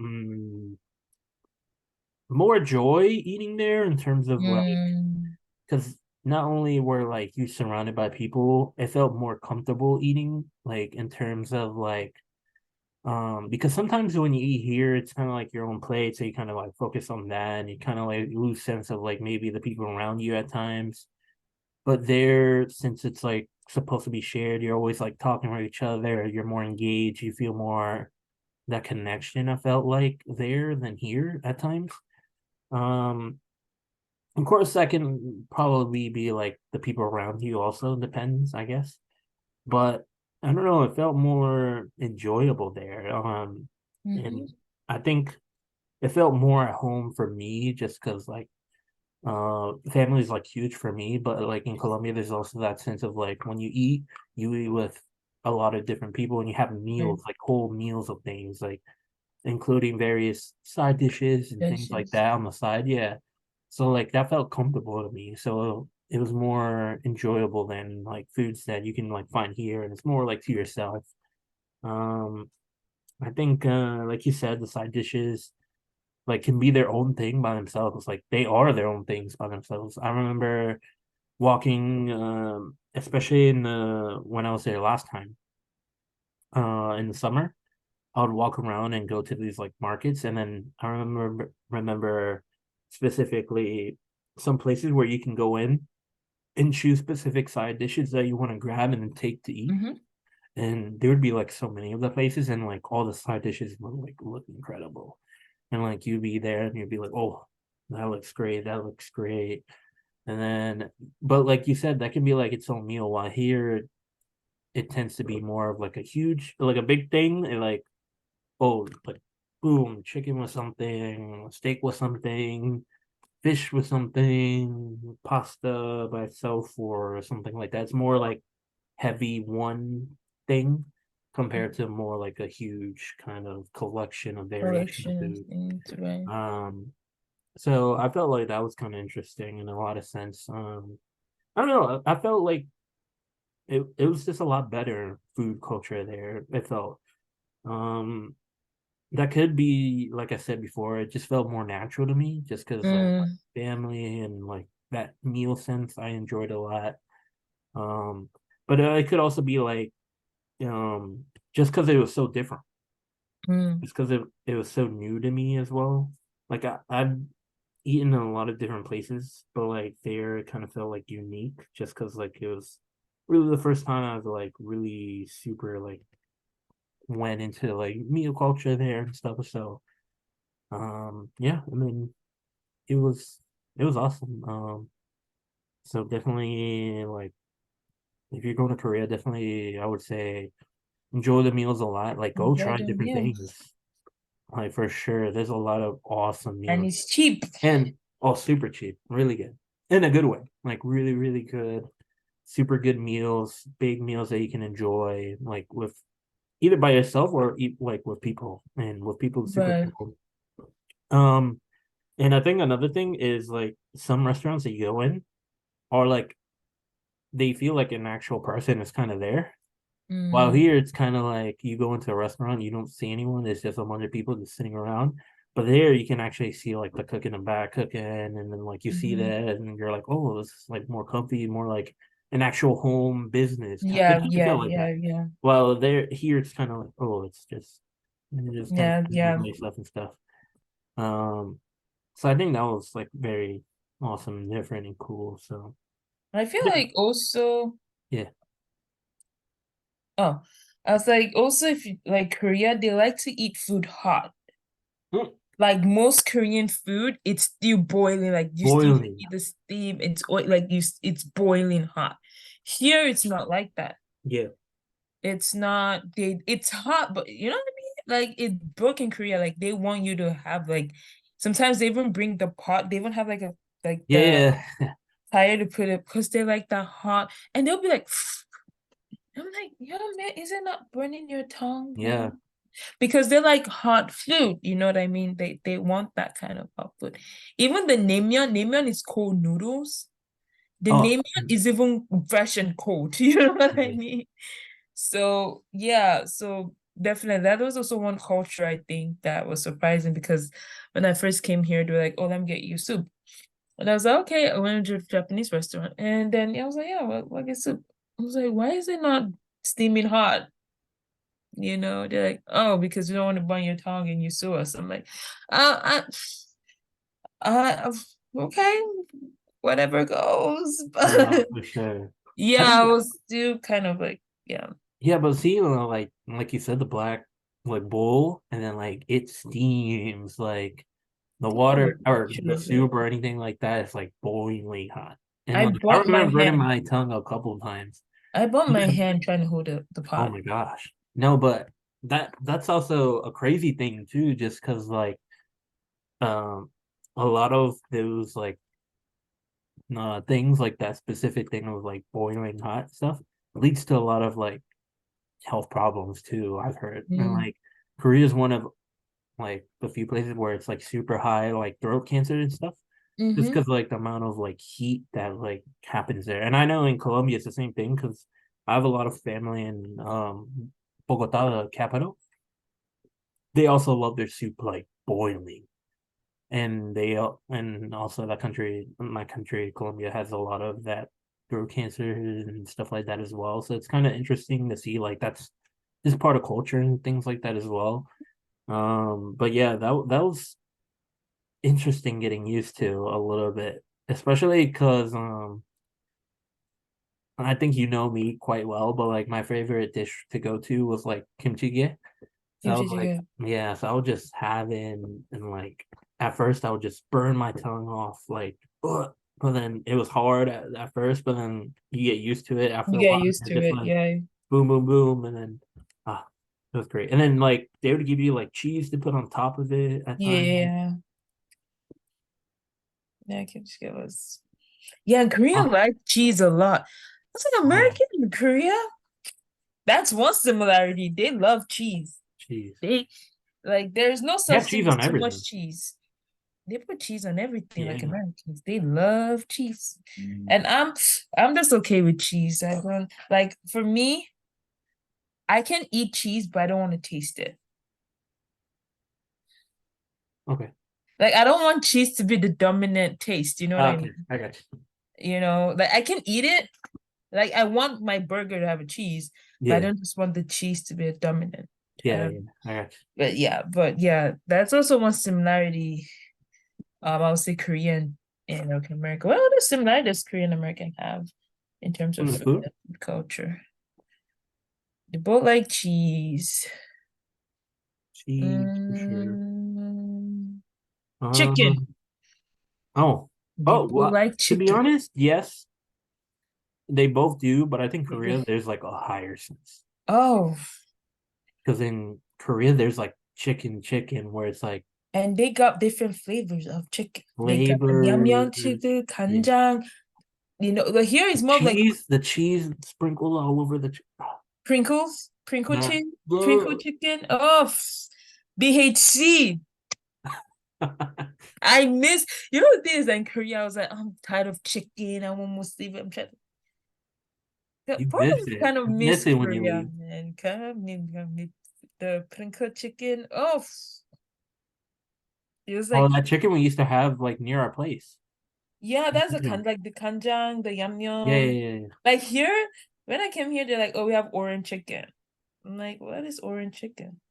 joy eating there in terms of like, Mm, because not only were like you surrounded by people, it felt more comfortable eating, like in terms of like, because sometimes when you eat here, it's kind of like your own plate, so you kind of like focus on that, and you kind of like lose sense of like maybe the people around you at times. But there, since it's like supposed to be shared, you're always like talking with each other. You're more engaged. You feel more that connection. I felt like there than here at times. Um, of course, that can probably be like the people around you also depends, I guess. But I don't know, it felt more enjoyable there. And mm-hmm. I think it felt more at home for me just because like family is like huge for me, but like in Colombia there's also that sense of like when you eat with a lot of different people and you have meals, like whole meals of things, like including various side dishes and things like Dishes. that on the side. Yeah. So like that felt comfortable to me. So it was more enjoyable than like foods that you can like find here, and it's more like to yourself. Um, I think like you said, the side dishes like can be their own thing by themselves. Like they are their own things by themselves. I remember walking, especially in the when I was there last time, in the summer. I would walk around and go to these like markets, and then I remember specifically some places where you can go in and choose specific side dishes that you want to grab and then take to eat. Mm-hmm. And there would be like so many of the places, and like all the side dishes would like look incredible. And like you'd be there and you'd be like, oh, that looks great, that looks great. And then, but like you said, that can be like its own meal. While here, it tends to be more of like a huge, like a big thing, and like oh, like boom, chicken with something, steak with something, fish with something, pasta by itself, or something like that. It's more like heavy one thing compared to more like a huge kind of collection of variation of Collection of food. things, right? Um, so I felt like that was kind of interesting in a lot of sense. I don't know. I felt like it was just a lot better food culture there. It felt um that could be like I said before, it just felt more natural to me just because like Mm, family and like that meal sense I enjoyed a lot. Um, but it could also be like just because it was so different, mm, just because it was so new to me as well. Like I've eaten in a lot of different places, but like there it kind of felt like unique just because like it was really the first time I was like really super like went into like meal culture there and stuff. So yeah, I mean it was it was awesome. So definitely like if you're going to Korea, definitely I would say enjoy the meals a lot. Like go enjoy try the different meal. things. Like for sure, there's a lot of awesome And meals it's cheap. and oh, super cheap, really good in a good way. Like really, really good, super good meals, big meals that you can enjoy, like with either by yourself or eat like with people. And with people, it's super But cool. Um, and I think another thing is like some restaurants that you go in are like they feel like an actual person is kind of there. While mm, here, it's kind of like you go into a restaurant, you don't see anyone. It's just a bunch of people just sitting around. But there, you can actually see like the cook in the back cooking, and then like you see mhm. that, and you're like, oh, this is like more comfy, more like an actual home business. It Yeah, kind of yeah, feel like yeah, that. yeah. While there, here, it's kind of like, oh, it's just kind of Yeah, yeah. nice stuff and stuff. Um, so I think that was like very awesome, and different, and cool. So I feel yeah, like also, yeah. oh, I was like, also if you like Korea, they like to eat food hot. Mm, Like most Korean food, it's still boiling. Like you still boiling. see the steam. It's oil, like it's boiling hot. Here, it's not like that. Yeah, It's not it's hot, but you know what I mean? Like it broke in Korea, like they want you to have like sometimes they even bring the pot, they even have like a like the yeah, yeah, fire to put it because they like that hot and they'll be like I'm like, yo, man, is it not burning your tongue, yeah. man? Because they like hot food, you know what I mean? They want that kind of hot food. Even the naengmyeon is cold noodles. The Oh, naengmyeon is even fresh and cold. You know what I yeah. mean? So yeah, so definitely that was also one culture I think that was surprising because when I first came here, they were like, "Oh, let me get you soup," and I was like, "Okay." I went to a Japanese restaurant, and then I was like, "Yeah, we'll get soup." I was like, "Why is it not steaming hot?" You know, they're like, "Oh, because you don't want to burn your tongue and you sue us." I'm like, "Uh, okay, whatever goes." No, But for sure. I yeah, I think was still kind of like, yeah, yeah, but see, like you said, the black like bowl, and then like it steams like the yeah, water or the true, true. soup or anything like that is like boiling hot. And I like I bumped my remember burning hand. my tongue a couple of times. I bumped my hand trying to hold the Oh pot. my gosh. No, but that's also a crazy thing too, just because like um a lot of those like things like that specific thing of like boiling hot stuff leads to a lot of like health problems too, I've heard. And Mm, like Korea is one of like the few places where it's like super high like throat cancer and stuff. Just mm-hmm, because like the amount of like heat that like happens there. And I know in Colombia it's the same thing because I have a lot of family in Bogota, the capital. They also love their soup like boiling. And and also that country, my country, Colombia has a lot of that throat cancer and stuff like that as well. So it's kind of interesting to see like that's just part of culture and things like that as well. But yeah, that was interesting getting used to a little bit, especially because I think you know me quite well, but like my favorite dish to go to was like kimchi jjigae. So I kimchi was like, jjigae. yeah, so I would just have it and like at first I would just burn my tongue off like ugh. But then it was hard at first, but then you get used to it after You a get while. used It's to just it, like yeah, boom, boom, boom, and then ah, it was great. And then like they would give you like cheese to put on top of it at times. yeah, yeah. Kimchi jjigae was, yeah. And Korean Ah, like cheese a lot. It's like yeah, American and Korea. That's one similarity. They love cheese. cheese. They like there's no They have such thing cheese as on too much everything. cheese. They put cheese on everything like Yeah. Americans. They love cheese. And I'm just okay with cheese. I don't like for me, I can eat cheese, but I don't want to taste it. Okay. Like I don't want cheese to be the dominant taste, you know what I Okay. mean? I got you. Like I can eat it. Like I want my burger to have a cheese, but I Yeah. don't just want the cheese to be a dominant. I Yeah. don't Yeah. I got but yeah, that's also one similarity. I would say Korean and American. What other similarities Korean American have in terms you. of The food food? and food culture? They both like cheese. Cheese for sure. Mm, chicken. Um. Oh. They Oh. both Well, like to be chicken. honest, yes, they both do, but I think Korea They- there's like a higher sense Oh, because in Korea there's like chicken, where it's like and they got different flavors of chicken. They got the flavors. yamyang chicken, Yeah. kanjang. But here it's more of like The cheese sprinkled all over the. Crinkles, Nah. crinkle chicken. Oh, BHC. I miss, the thing is in Korea, I was like, I'm tired of chicken. I'm almost leaving. I'm trying to, You part miss of me it. kind of You miss miss it when you Korea, leave. man. Kind of miss the crinkle chicken. Oh, it was Oh, like, that chicken we used to have like near our place. yeah, that's the Yeah. like the kanjang, the Yeah, yamyang. yeah, yeah. Like here, when I came here, they're like, oh, we have orange chicken. I'm like, what is orange chicken?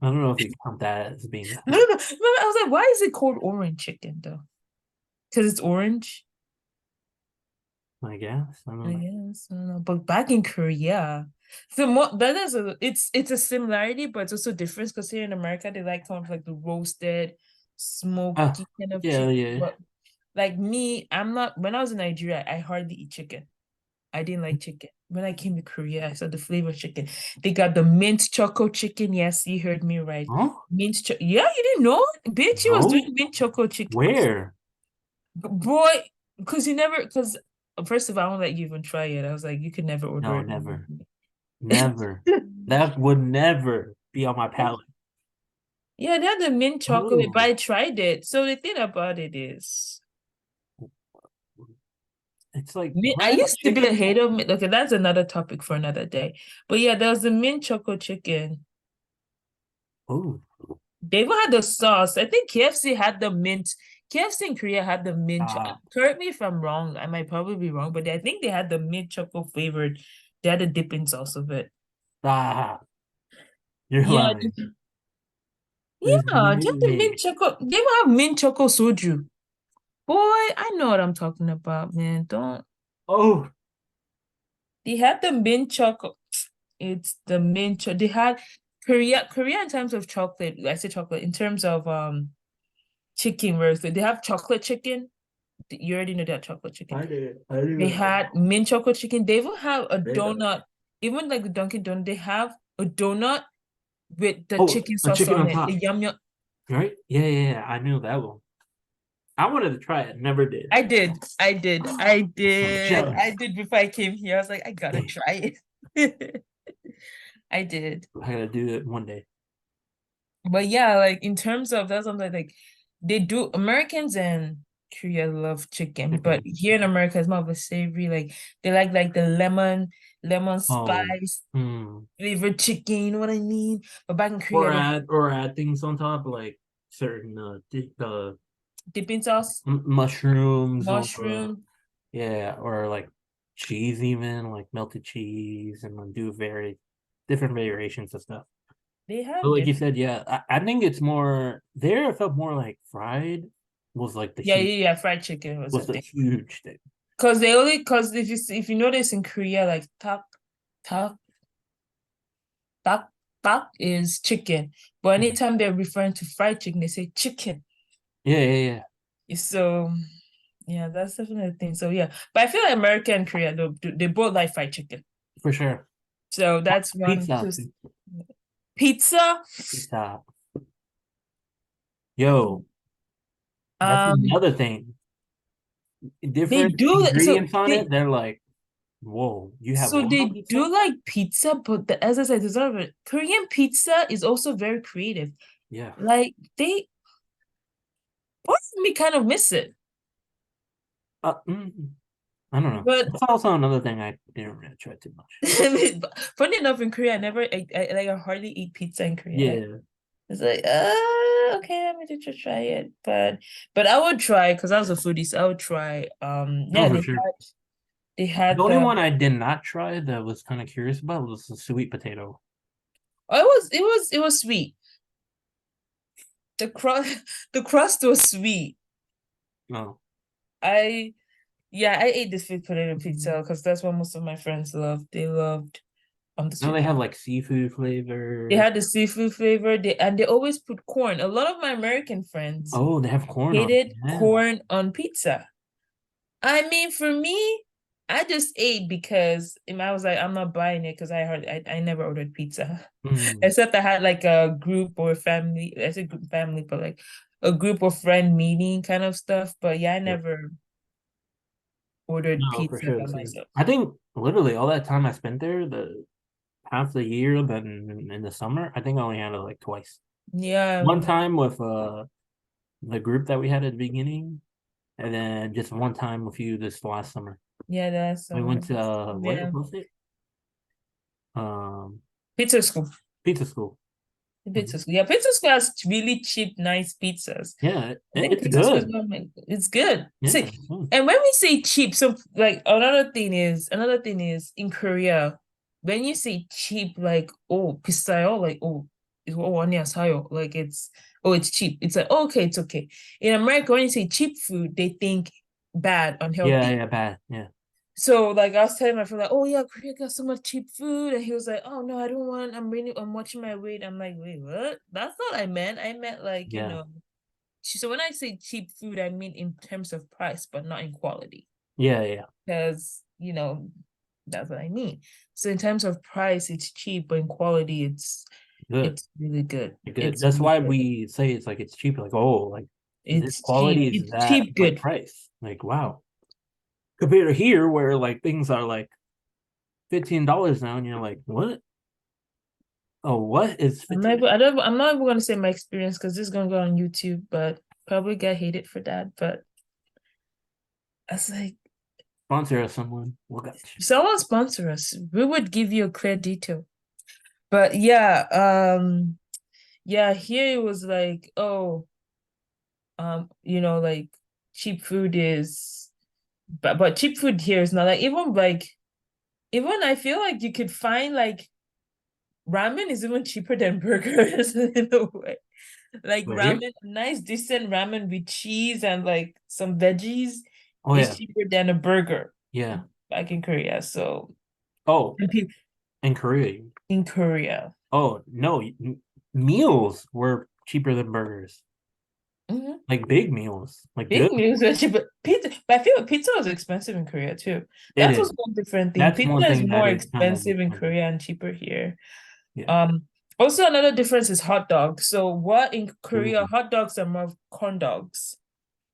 I don't know if you count that as being No, no, no. I was like, why is it called orange chicken though? Because it's orange. I guess. I I don't know. guess I don't know. But back in Korea, so more that is it's a similarity, but it's also different because here in America they like kind of like the roasted, Ah, smoky kind of yeah, chicken. yeah. But like me, I'm not when I was in Nigeria, I hardly eat chicken. I didn't like chicken. When I came to Korea, I saw the flavor of chicken. They got the mint choco chicken. Yes, you heard me right. Huh? Yeah, you didn't know? Bitch, she was doing No? mint choco chicken. Where? Boy, because first of all, I won't let you even try it. I was like, you could never order No, it. never. Never. That would never be on my palate. Yeah, they had the mint chocolate, but Oh. I tried it. So the thing about it is, It's like I ground used to be a chicken. hater of mint. Okay, that's another topic for another day. But yeah, there was the mint choco chicken. Oh. They even had the sauce. I think KFC had the mint. KFC in Korea had the mint. Ah. Correct me if I'm wrong. I might probably be wrong, but I think they had the mint choco flavored. They had the dipping sauce of it. Ah. You're Yeah, lying. There's yeah, no they have the mint way. choco. They even have mint choco soju. Boy, I know what I'm talking about, man. Don't Oh. they had the mint choco? It's the mint cho They had Korea in terms of chocolate. I say chocolate in terms of chicken. Where they have chocolate chicken. You already know that chocolate chicken. I did. I didn't They even know. had mint chocolate chicken. They even have a They know. donut. Even like the Dunkin' Donut, they have a donut with the Oh, chicken a sauce chicken on on it. The top. yum yum. Right? Yeah, yeah, yeah. I knew that one. I wanted to try it. Never did. I did. I did. I So did. I jealous. did before I came here. I was like, I gotta Dang. try it. I did. I gotta do it one day. But yeah, like in terms of that's something like they do Americans and Korea love chicken, but Chicken. here in America it's more of a savory, like they like the lemon Oh. spice Hmm. flavored chicken, you know what I mean? But back in Korea they Or add things on top like certain dipping sauce, mushrooms or mushroom. yeah, or like cheese even like melted cheese and then do very different variations of stuff. They But have like you different. said, yeah, I think it's more there. It felt more like fried was like Yeah, yeah, yeah, fried chicken was a was the thing. huge thing. Because if you notice in Korea, like tak tak tak is chicken, but Mhm. anytime they're referring to fried chicken, they say chicken. Yeah, yeah, yeah, So yeah, that's definitely a thing. So yeah, but I feel like America and Korea they both like fried chicken. for sure. So that's one. Pizza too. Pizza. Pizza. Yo, that's Um, another thing. they Different do ingredients on it. They're like, whoa, you have one on they pizza? do like pizza, but as I said, there's a lot of it. Korean pizza is also very creative. Yeah. Like part of me kind of miss it. Uh, mm, I don't know. But That's also another thing I didn't really try too much. I mean, funny enough, in Korea, I never, I hardly eat pizza in Korea. Yeah. It's like, okay, let me just try it. But I would try because I was a foodie, so I would try. No, Yeah, for sure. they The had only the. one I did not try that was kind of curious about was the sweet potato. Oh, it was sweet. The crust, the crust was sweet. Oh. I Yeah, I ate the sweet potato pizza because that's what most of my friends loved. They loved the No, sweet they potato. have like seafood They flavor. had the seafood flavor. They always put corn. A lot of my American friends Oh, they have corn on it. hated Yeah. corn on pizza. I mean, for me, I just ate because I was like, I'm not buying it because I never ordered pizza. Mm, Except I had like a group or family. I said group family, but like a group of friend meeting kind of stuff. But yeah, I yeah. never ordered No, for pizza sure. by So myself. I think literally all that time I spent there, the half the year, then in the summer, I think I only had it like twice. Yeah, One time with the group that we had at the beginning, and then just one time with you this last summer. yeah, that's We went to what yeah. was it? Um, Pizza school. pizza school. Pizza Mhm. school. Yeah, pizza school has really cheap, nice pizzas. Yeah, I think it's pizza school is good. not it's good. Yeah, See, and when we say cheap, so like another thing is in Korea, when you say cheap, like oh pistayo, like it's sayo, like it's cheap. It's like oh, okay, it's okay. In America, when you say cheap food, they think bad, yeah, unhealthy. yeah, bad. Yeah, So like I was telling my friend like, oh yeah, Korea got so much cheap food, and he was like, oh no, I don't want. I'm watching my weight. I'm like, wait, what? That's not what I meant. I meant like yeah, So when I say cheap food, I mean in terms of price, but not in quality, yeah, yeah. because that's what I mean. So in terms of price, it's cheap, but in quality, Good, it's really good. good. It's That's really why good. we say it's like it's cheap. Like oh, like this It's cheap. quality is It's that cheap like good. price. Like wow, compared to here where like things are like $15 now, and you're like what? Oh, what is 15? I'm not even gonna say my experience because this is gonna go on YouTube, but probably get hated for that. But I was like, Sponsor us, someone. We'll got you. someone sponsor us. We would give you a clear detail. But yeah, here it was like, oh, like cheap food is but cheap food here is not even I feel like you could find like ramen is even cheaper than burgers in a way. Like Right here? ramen, nice decent ramen with cheese and like some veggies Oh is yeah, cheaper than a burger yeah. back in Korea. So Oh, and in Korea. in Korea. Oh no, meals were cheaper than burgers. Mhm. Like big meals, like Big good. meals are cheaper. Pizza, but I feel pizza was expensive in Korea too. It That is. was one different thing. That's one Pizza is thing that more is kind of expensive in expensive. Korea and cheaper here. Yeah. Um, Also another difference is hot dogs. So what in Korea, Ooh. hot dogs are more of corn dogs.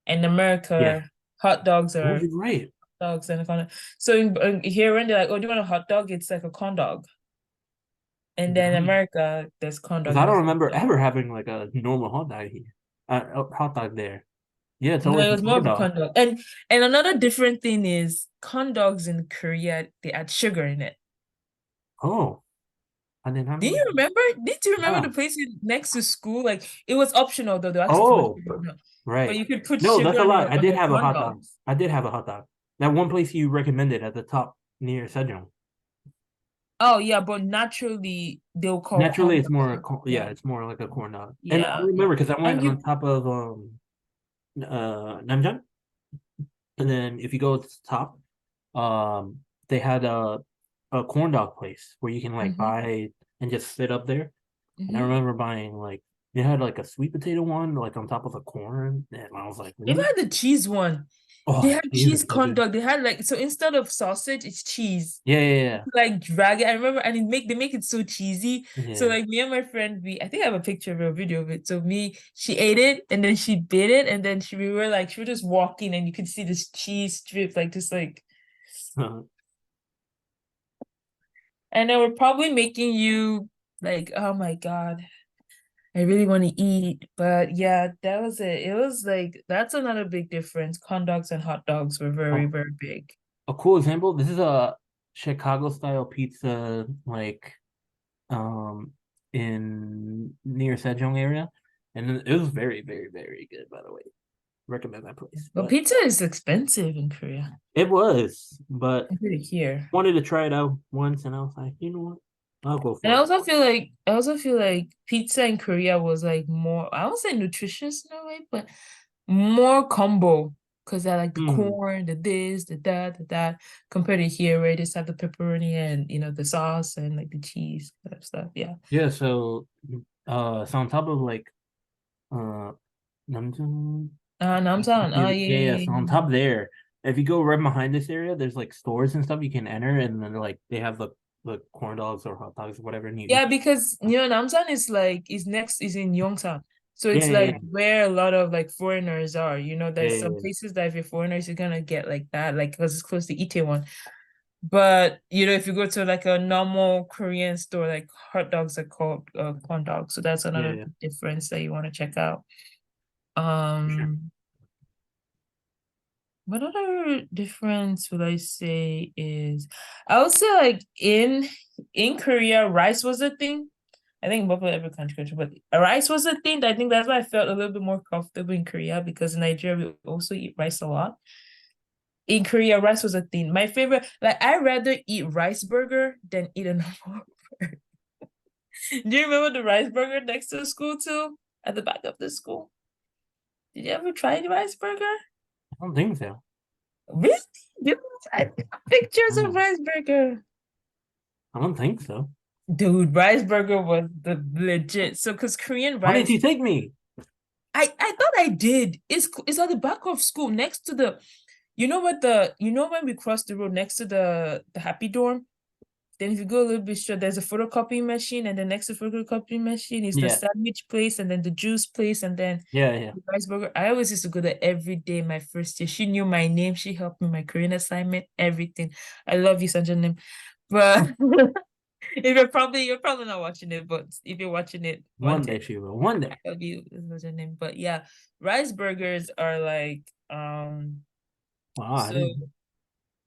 In Yeah. America, hot dogs Oh, are you're right. dogs and corn. So in here when they're like, oh, do you want a hot dog? It's like a corn dog. And then in America, there's corn Because dog I and don't there's hot remember dog. ever having like a normal hot dog here. A hot dog there. Yeah, it's No, always it a was more corn of a dog. corn dog. And another different thing is corn dogs in Korea, they add sugar in it. Oh, I did not Do know you that. remember? Did you remember Yeah. the place next to school? Like it was optional though. They asked you to put Oh, sugar or not. But right. you could put No, that's sugar a on lie. I on did your have a corn hot dog. dogs. I did have a hot dog. That one place you recommended at the top near Sejong. Oh yeah, but naturally they'll call Naturally, corn it's dogs. more, yeah, Yeah, it's more like a corn dog. And I yeah, yeah. remember because I went And on you top of Namjan, and then if you go to the top, they had a corn dog place where you can like hmm buy and just sit up there. And I hmm remember buying like they had like a sweet potato one like on top of a corn, and I was like, Even really? had the cheese one. They Oh, had cheese cheese is so corn good. dog. They had like so instead of sausage, it's cheese. Yeah, yeah, Like drag it. I remember, and they make it so cheesy. yeah, So yeah. like me and my friend, we I think I have a picture of a video of it. So me, she ate it and then she bit it, and then we were like she was just walking and you could see this cheese strip like just like, and they were probably making you like, oh my God. I really want to eat. But yeah, that was it. It was like that's another big difference. Corn dogs and hot dogs were very, Oh, very big. a cool example. This is a Chicago style pizza, like um in near Sejong area, and it was very, very, very good. By the way, recommend that place. But But pizza is expensive in Korea. it was, but I put it here. wanted to try it out once, and I was like, you know what, I'll go And for it. I also feel like pizza in Korea was like more, I won't say nutritious in a way, but more combo. Because I like the Hmm. corn, the this, the that, compared to here where they just have the pepperoni and the sauce and like the cheese kind of stuff. Yeah. Yeah. So on top of like uh Namjoon, Namsan. yeah, Yeah, yeah, yeah. yeah, So on yeah. top there, if you go right behind this area, there's like stores and stuff you can enter, and then like they have the corn dogs or hot dogs or whatever, and you Yeah, eat. because Namsan is like is in Yongsan. So Yeah, it's yeah, like yeah, where a lot of like foreigners are. yeah, There's yeah, some yeah. places that if you're foreigners, you're gonna get like that, like because it's close to Itaewon. But if you go to like a normal Korean store, like hot dogs are called corn dogs. So that's Yeah, another yeah, difference that you want to check out. for sure. Um, what other difference would I say is I would say like in Korea, rice was a thing. I think both of every country, but rice was a thing. I think that's why I felt a little bit more comfortable in Korea because in Nigeria we also eat rice a lot. In Korea, rice was a thing. My favorite, like I rather eat rice burger than eat a normal burger. Do you remember the rice burger next to the school too? At the back of the school? Did you ever try the rice burger? I don't think so. Really? You I pictures of Mm, rice burger. I don't think so. Dude, rice burger was the legit. So, because Korean Why didn't rice, you take me? I thought I did. It's at the back of school next to the, when we cross the road next to the Happy Dorm. Then if you go a little bit straight, there's a photocopy machine, and the next to photocopy machine is the Yeah, sandwich place, and then the juice place, and then yeah, yeah. the rice burger. I always used to go there every day my first year. She knew my name. She helped me my Korean assignment, everything. I love you, Sanjanim. But if you're probably not watching it, but if you're watching it one One day, day she will. One day. I love you, Sanjanim. But yeah, rice burgers are like Wow, I so didn't.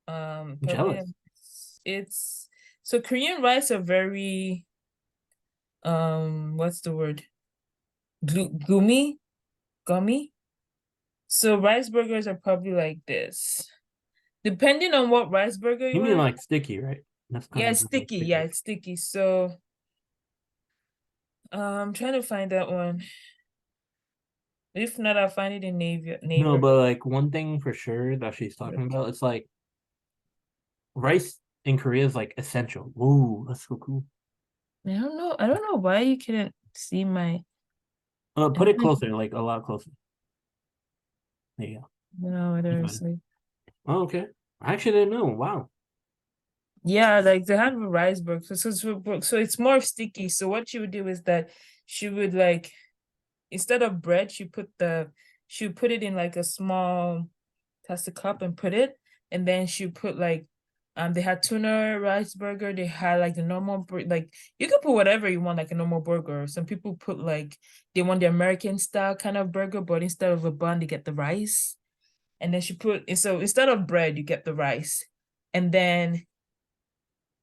I'm probably jealous. it's so Korean rice are very what's the word? Gummy. So rice burgers are probably like this. Depending on what rice burger you You mean want. like sticky, right? That's kind Yeah, of it's like sticky. Yeah, sticky. it's sticky. So I'm trying to find that one. If not, I'll find it in No, neighborhood. but like one thing for sure that she's talking about, it's like rice in Korea is like essential. Ooh, that's so cool. I don't know why you couldn't see my I Put don't it know, closer, like a lot closer. There you go. That's there's better. like Oh, okay. I actually didn't know. Wow. yeah, like they have a rice burger. So it's more sticky. So what she would do is that she would like instead of bread, she would put it in like a small plastic cup and put it, and then she put like they had tuna rice burger. They had like the normal like you could put whatever you want, like a normal burger. Some people put like they want the American style kind of burger, but instead of a bun, they get the rice. And then she put so instead of bread, you get the rice, and then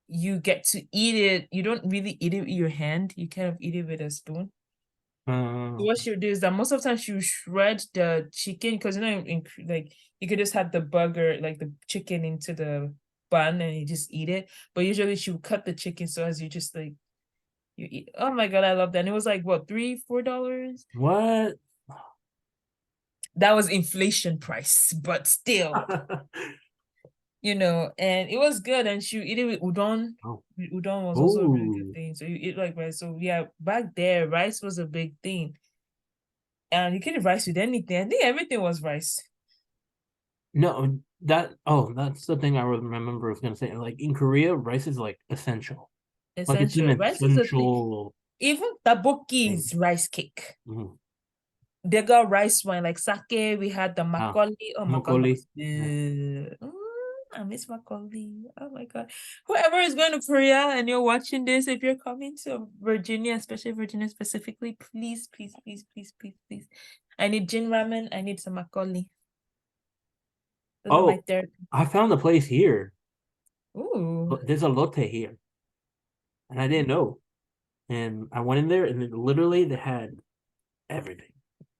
you get to eat it. You don't really eat it with your hand. You kind of eat it with a spoon. So Uh, what she'll do is that most of the time she'll shred the chicken because like you could just have the burger, like the chicken into the bun and you just eat it. But usually she'll cut the chicken so as you just like you eat. Oh my God, I love that. And it was like what, $3, $4? what? That was inflation price, but still, and it was good. And she eat it with udon. Oh. Udon was also a really good Ooh. thing. So you eat like rice. So yeah, back there, rice was a big thing. And you could eat rice with anything. I think everything was rice. No, that's the thing I remember I was gonna say. Like in Korea, rice is like essential. Like it's an Essential. Rice is a thing. essential Even taboki thing. is rice cake. Mhm. They got rice wine like sake. We had the Ah, makgeolli. Oh my God, broccoli. makgeolli. I miss my colleague. Oh my God. Whoever is going to Korea and you're watching this, if you're coming to Virginia, especially Virginia specifically, please, please, please, please, please, please. I need gin ramen. I need some makgeolli. Those are my Oh, third. I found a place here. Ooh. But there's a lotte here, and I didn't know. And I went in there, and literally they had everything: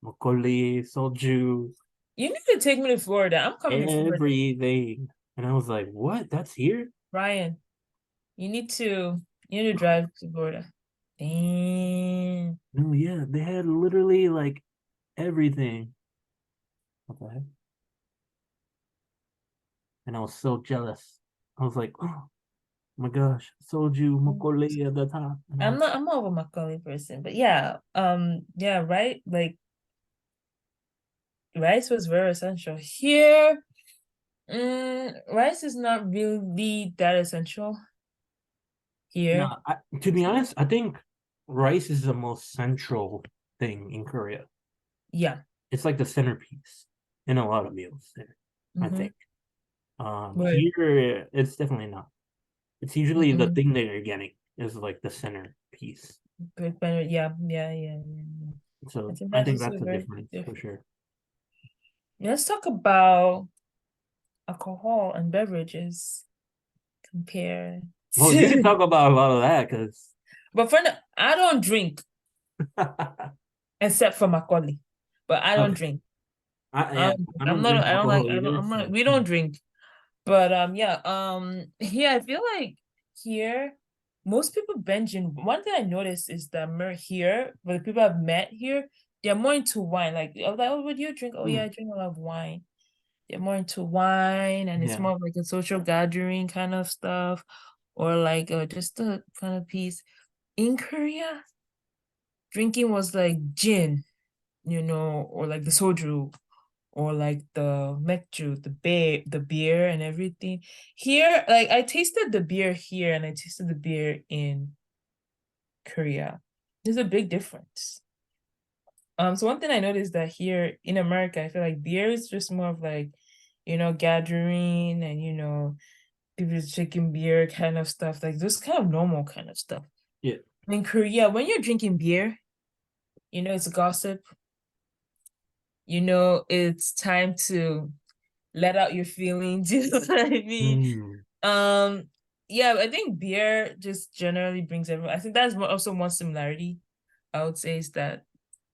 makgeolli, soju, You need to take me to Florida. I'm coming to Florida. everything. And I was like, "What? That's here?" Ryan, you need to drive to Florida. Damn. No, yeah, they had literally like everything. What the heck? And I was so jealous. I was like, "Oh my gosh, soju, makgeolli at the top." And I was, I'm more of a Macaulay person, but yeah, yeah, right. Like rice was very essential. Here, rice is not really that essential no, here. to be honest, I think rice is the most central thing in Korea. Yeah. It's like the centerpiece in a lot of meals there, I Mm-hmm. think. Right. Here it's definitely not. It's usually the Mm-mm. thing that you're getting is like the centerpiece. But yeah, yeah, yeah, yeah, yeah. I So think I that's think also that's the very difference for different. sure. Let's talk about alcohol and beverages compare Well, you can to, talk about a lot of that because but I don't drink except for Macaulay, but I don't okay, drink. yeah, I don't drink I don't like, alcohol either. I'm not, So we don't drink. But yeah, yeah, I feel like here, most people binge in. One thing I noticed is that here, but the people I've met here, they're more into wine. Like, I'm like, oh, what do you drink? Oh yeah, mm, I drink a lot of wine. They're more into wine, and it's yeah, more of like a social gathering kind of stuff, or like just a kind of piece. In Korea, drinking was like gin, or like the soju, or like the mekju, the beer and everything. Here, like I tasted the beer here and I tasted the beer in Korea. There's a big difference. So one thing I noticed that here in America, I feel like beer is just more of like, gathering and people just drinking beer kind of stuff, like just kind of normal kind of stuff. yeah, In Korea, when you're drinking beer, it's gossip, it's time to let out your feelings, you know what I mean? mm, Um, yeah, I think beer just generally brings everyone. I think that's also one similarity I would say is that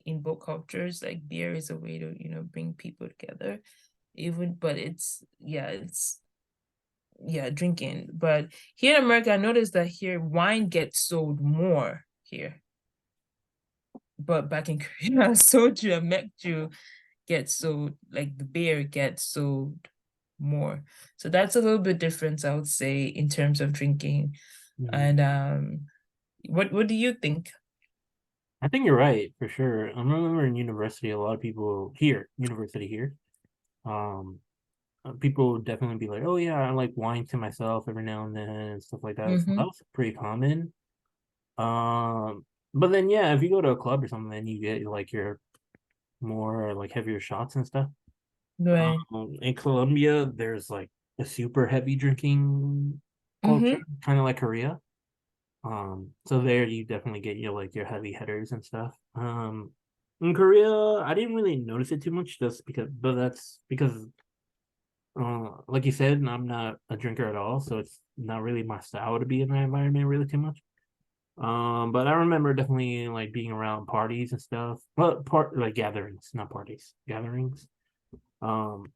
in both cultures, like beer is a way to, bring people together. But it's drinking. But here in America, I noticed that here wine gets sold more here. But back in Korea, soju and mekju gets sold, like the beer gets sold more. So that's a little bit different, I would say, in terms of drinking. mm. And what do you think? I think you're right for sure. I remember in university, a lot of people here, university here, um, people would definitely be like, "Oh yeah, I like wine to myself every now and then and stuff like that." So that Mm-hmm. was pretty common. But then yeah, if you go to a club or something, then you get like your more like heavier shots and stuff. Right. In Colombia, there's like a super heavy drinking culture, Mm-hmm. kind of like Korea. So there you definitely get your heavy hitters and stuff. In Korea, I didn't really notice it too much, just because, but that's because, like you said, I'm not a drinker at all, so it's not really my style to be in that environment really too much. But I remember definitely like being around parties and stuff. Well, like gatherings, not parties, gatherings. Um,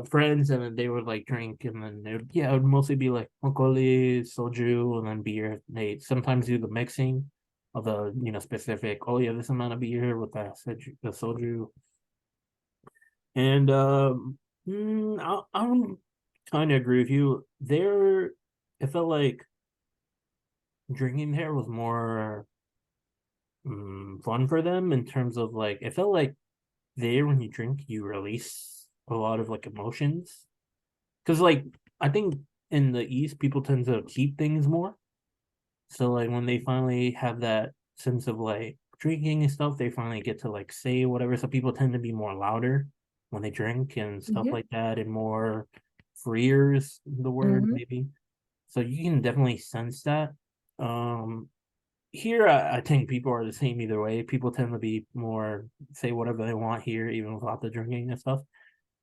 Friends, and then they would like drink, and then it would mostly be like makgeolli, soju, and then beer. They sometimes do the mixing of the specific. Oh yeah, this amount of beer with the soju, and I'm kind of agree with you. It felt like drinking there was more fun for them in terms of like it felt like there when you drink you release a lot of like emotions because like I think in the East people tend to keep things more. So like when they finally have that sense of like drinking and stuff, they finally get to like say whatever. So people tend to be more louder when they drink and stuff Mm-hmm. like that, and more freer is the word Mm-hmm. maybe. So you can definitely sense that. Here I think people are the same either way. People tend to be more say whatever they want here, even without the drinking and stuff.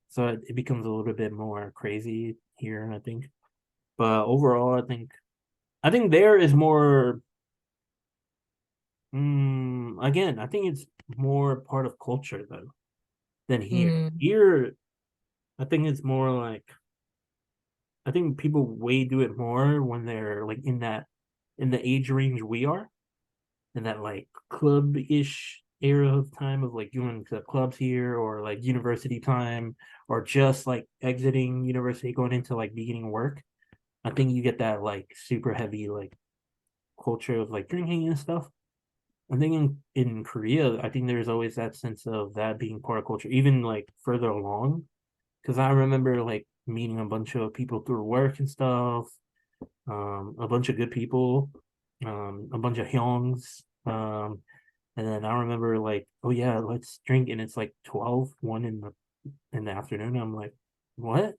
So it becomes a little bit more crazy here, I think. But overall, I think there is more. Again, I think it's more part of culture though than here. Mm. Here, I think it's more like I think people way do it more when they're like in the age range we are, in that like club-ish era of time of like going to clubs here or like university time or just like exiting university going into like beginning work. I think you get that like super heavy like culture of like drinking and stuff. I think in Korea, I think there's always that sense of that being part of culture, even like further along. Because I remember like meeting a bunch of people through work and stuff, a bunch of good people, a bunch of hyungs, and then I remember like, oh yeah, let's drink, and it's like 12, 1 in the afternoon. I'm like, what?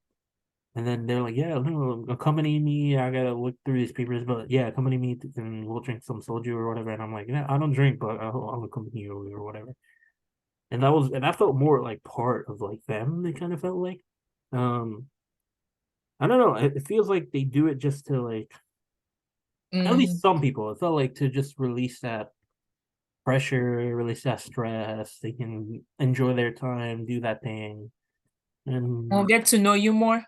And then they're like, yeah, no, accompany me. I gotta look through these papers, but yeah, accompany me and we'll drink some soju or whatever. And I'm like, yeah, I don't drink, but I'll accompany you or whatever. And I felt more like part of like them. They kind of felt like, um, I don't know. It feels like they do it just to like, at least Mm. some people. It felt like to just release that pressure, release that stress. They can enjoy their time, do that thing, I'll and get to know you more.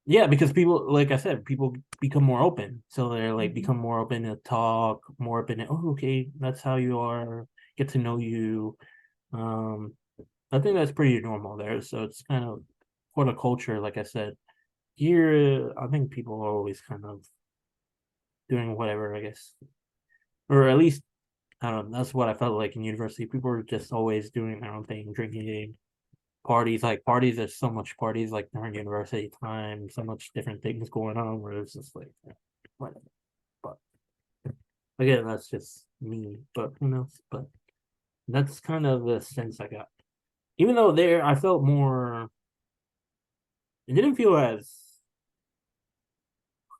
yeah, because people, like I said, people become more open. So they're like Mhm. become more open to talk, more open to, oh, okay, that's how you are, get to know you. Um, I think that's pretty normal there. So it's kind of for the culture, like I said. Here, I think people are always kind of doing whatever, I guess. Or at least, I don't know, that's what I felt like in university. People were just always doing their own thing, drinking, parties, like parties, there's so much parties like during university time, so much different things going on where it's just like whatever. But again, that's just me. But who knows? But that's kind of the sense I got. Even though there I felt more it didn't feel as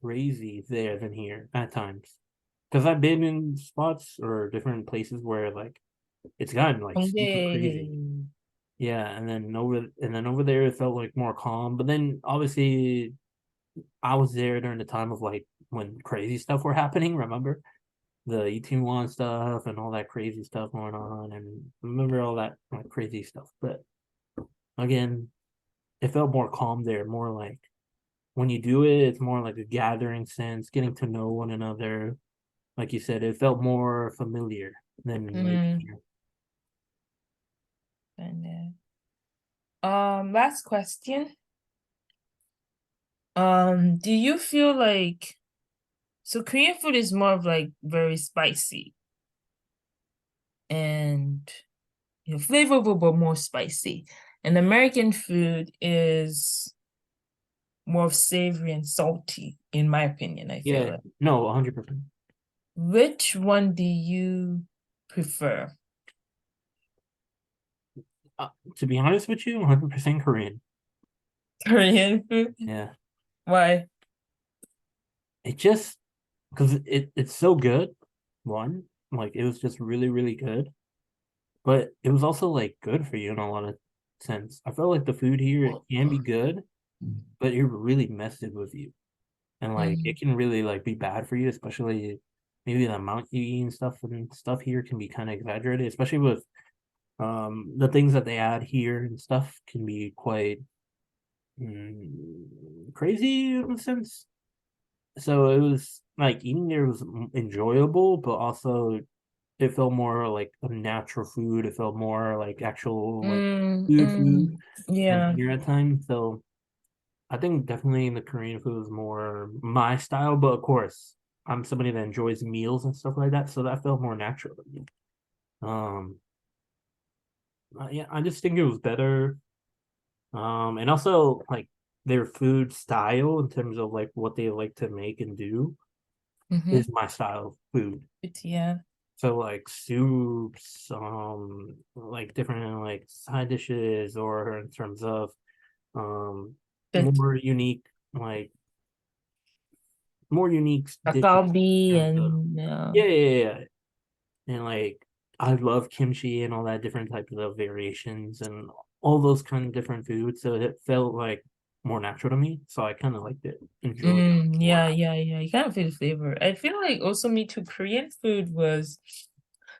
crazy there than here at times. Because I've been in spots or different places where like it's gotten like super crazy. Yay. Yeah, and then over there it felt like more calm. But then obviously I was there during the time of like when crazy stuff were happening, remember? The 18-1 stuff and all that crazy stuff going on and remember all that like crazy stuff. But again, it felt more calm there, more like when you do it, it's more like a gathering sense, getting to know one another. Like you said, it felt more familiar than maybe Mm. here. And last question. Do you feel like so Korean food is more of like very spicy and flavorful but more spicy. And American food is more savory and salty, in my opinion, I feel Yeah, like. no, 100%. Which one do you prefer? Uh, to be honest with you, 100% Korean. Korean food? Yeah, Why? it just because it's so good. One, like it was just really really good, but it was also like good for you in a lot of sense. I felt like the food here it can be good, but it really messes with you, and like Mm, it can really like be bad for you, especially maybe the amount you eat and stuff here can be kind of exaggerated, especially with the things that they add here and stuff can be quite crazy in a sense. So it was like eating there was enjoyable, but also it felt more like a natural food. It felt more like actual like food than yeah. here at times. So I think definitely the Korean food is more my style, but of course I'm somebody that enjoys meals and stuff like that, so that felt more natural to me. Um, yeah, I just think it was better. And also like their food style in terms of like what they like to make and do Mm-hmm. is my style of food. Yeah. So like soups, like different like side dishes, or in terms of um The more unique, like more unique dishes kalbi in terms of and yeah. And like I love kimchi and all that different types of variations and all those kind of different foods. So it felt like more natural to me. So I kind of liked it, enjoyed it more. yeah. You kind of feel the flavor. I feel like also me too. Korean food was,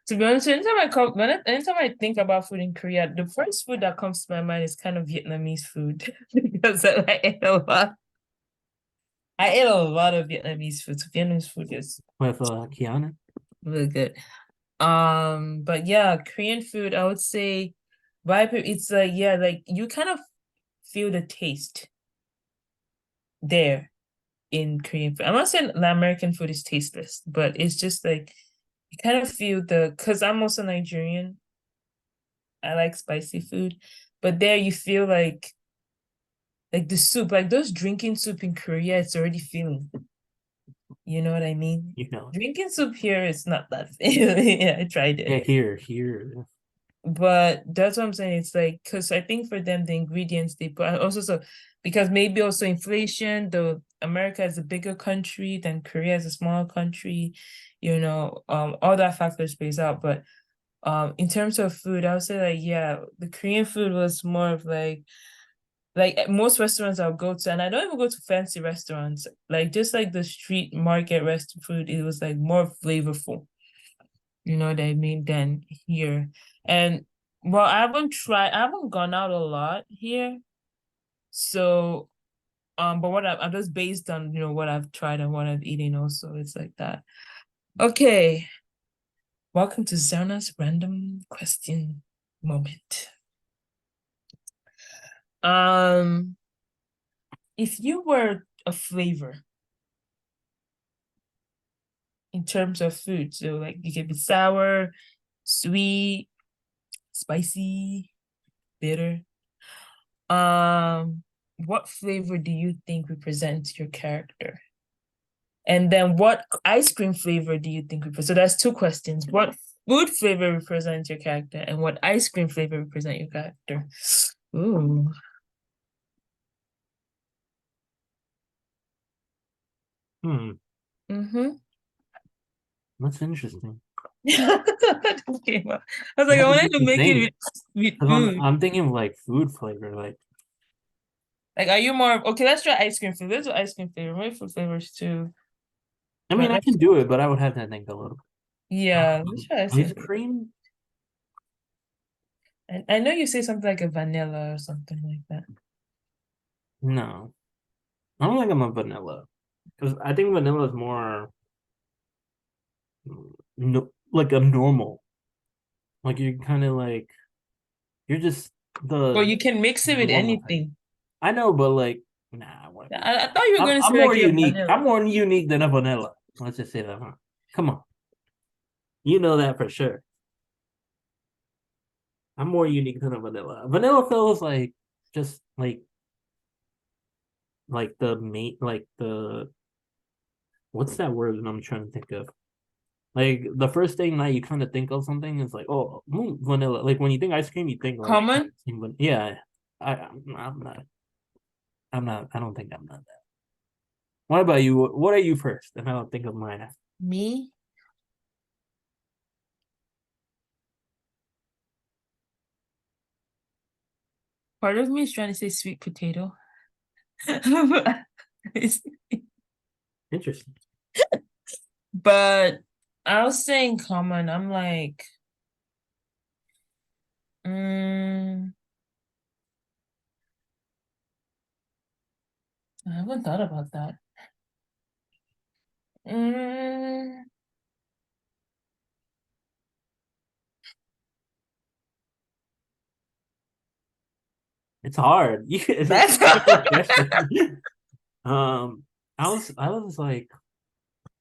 to be honest, anytime I think about food in Korea, the first food that comes to my mind is kind of Vietnamese food because I ate a lot. I ate a lot of Vietnamese food. So Vietnamese food is With Kiana, really good. But yeah, Korean food, I would say, it's like yeah, like you kind of feel the taste there in Korean food. I'm not saying the American food is tasteless, but it's just like you kind of feel because I'm also Nigerian. I like spicy food, but there you feel like the soup, like those drinking soup in Korea, it's already feeling. You know what I mean? you know, Drinking soup here is not that feeling. Yeah, I tried yeah, it. here, But that's what I'm saying. It's like because I think for them the ingredients they put, and also so because maybe also inflation, though America is a bigger country than Korea is a smaller country, all that factors plays out. But in terms of food, I would say like yeah, the Korean food was more of like at most restaurants I'll go to, and I don't even go to fancy restaurants, like just like the street market rest food, it was like more flavorful. You know what I mean? Than here. And well, I haven't gone out a lot here. So, but I'm just based on, what I've tried and what I've eaten also. It's like that. Okay. Welcome to Zarna's random question moment. Um, if you were a flavor in terms of food, so like you could be sour, sweet, spicy, bitter. Um, what flavor do you think represents your character? And then what ice cream flavor do you think represents? So that's two questions. What food flavor represents your character, and what ice cream flavor represent your character? Ooh. Hmm, Mm-hmm. that's interesting. Okay, well, I was like, I That wanted makes to me make it think. with Because food. I'm thinking of like food flavor, like Like, are you more okay? Let's try ice cream flavor. Let's do ice cream flavor. Maybe food flavors too. I mean But I can do it, but I would have to think a little. yeah, let's try ice cream Ice flavor. cream? I know you say something like a vanilla or something like that. No. I don't think I'm a vanilla. Because I think vanilla is more no, like a normal. Like you're kind of like you're just But the you can mix it with normal type. anything. I know, but like nah, I want to be. I thought you were going to I'm say like more you're unique. vanilla. I'm more unique than a vanilla. Let's just say that, huh? Come on, you know that for sure. I'm more unique than a vanilla. Vanilla feels like just like the main like the what's that word that I'm trying to think of? Like the first thing that you kind of think of something is like, oh, vanilla. Like when you think ice cream, you think like Common? yeah. I'm not. I'm not. I don't think I'm not that. What about you? What are you first? And I'll think of mine. Me? Part of me is trying to say sweet potato. Interesting. But I was saying common. I'm like, mm, I haven't thought about that. Mm, It's hard. It's a that's difficult question. Um, I was like,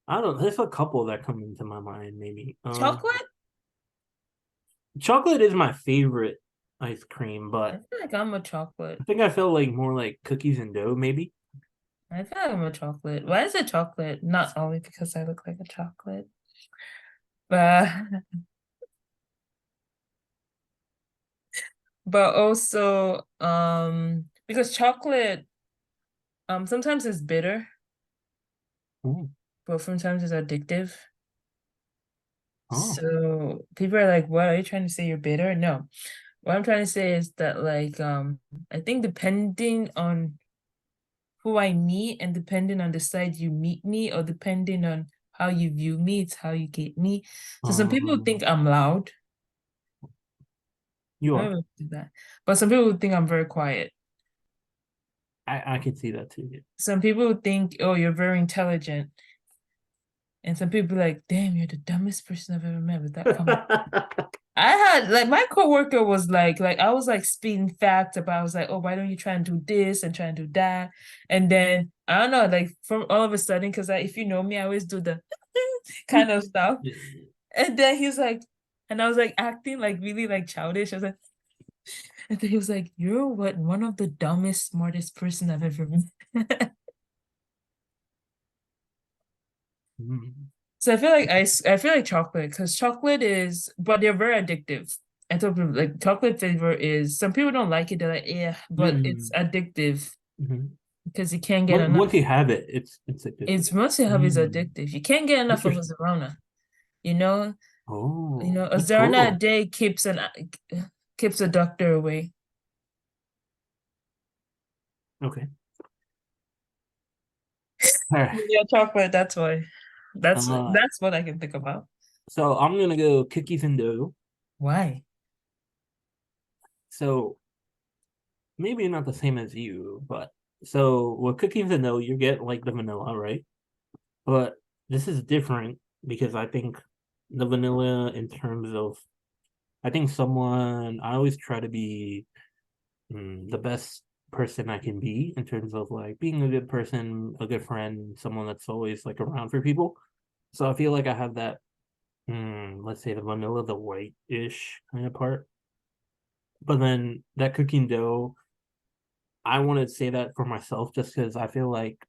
I don't. There's a couple that come into my mind. Maybe. chocolate. Chocolate is my favorite ice cream, I but feel like I'm a chocolate. I think I felt like more like cookies and dough. Maybe. I feel like I'm a chocolate. Why is it chocolate? Not only because I look like a chocolate, but but also because chocolate. Sometimes it's bitter, Mm. but sometimes it's addictive. Oh. So people are like, "What are you trying to say? You're bitter?" No, what I'm trying to say is that I think depending on who I meet and depending on the side you meet me, or depending on how you view me, it's how you get me. So some people think Um, I'm loud. you I are. don't do that. But some people think I'm very quiet. I can see that too. Some people think, oh, you're very intelligent. And some people like, damn, you're the dumbest person I've ever met with that comment. Yeah. I had like my coworker was like I was like speaking facts about I was like, oh, why don't you try and do this and try and do that? And then I don't know, like from all of a sudden, because if you know me, I always do the kind of stuff. And then he was like, and I was like acting like really like childish. I was like, and then he was like, you're what one of the dumbest, smartest person I've ever met. Mm. So I feel like I feel like chocolate because chocolate is, but they're very addictive. I told people like chocolate flavor is some people don't like it. They're like, yeah, but it's Mm. addictive Mhm. because you can't get Once enough. you have it, it's addictive. It's once you have is Mm. addictive. You can't get enough of a Interesting. Zerona. You know, Oh, a that's Zerona a cool. day keeps a doctor away. Okay. All right. Yeah, chocolate. That's why. Uh, That's what I can think about. so I'm gonna go cookies and dough. Why? So maybe not the same as you, but so with cookies and dough, you get like the vanilla, right? But this is different because I think the vanilla in terms of I think someone I always try to be the best person I can be in terms of like being a good person, a good friend, someone that's always like around for people. So I feel like I have that, let's say the vanilla, the white-ish kind of part. But then that cooking dough, I want to say that for myself just because I feel like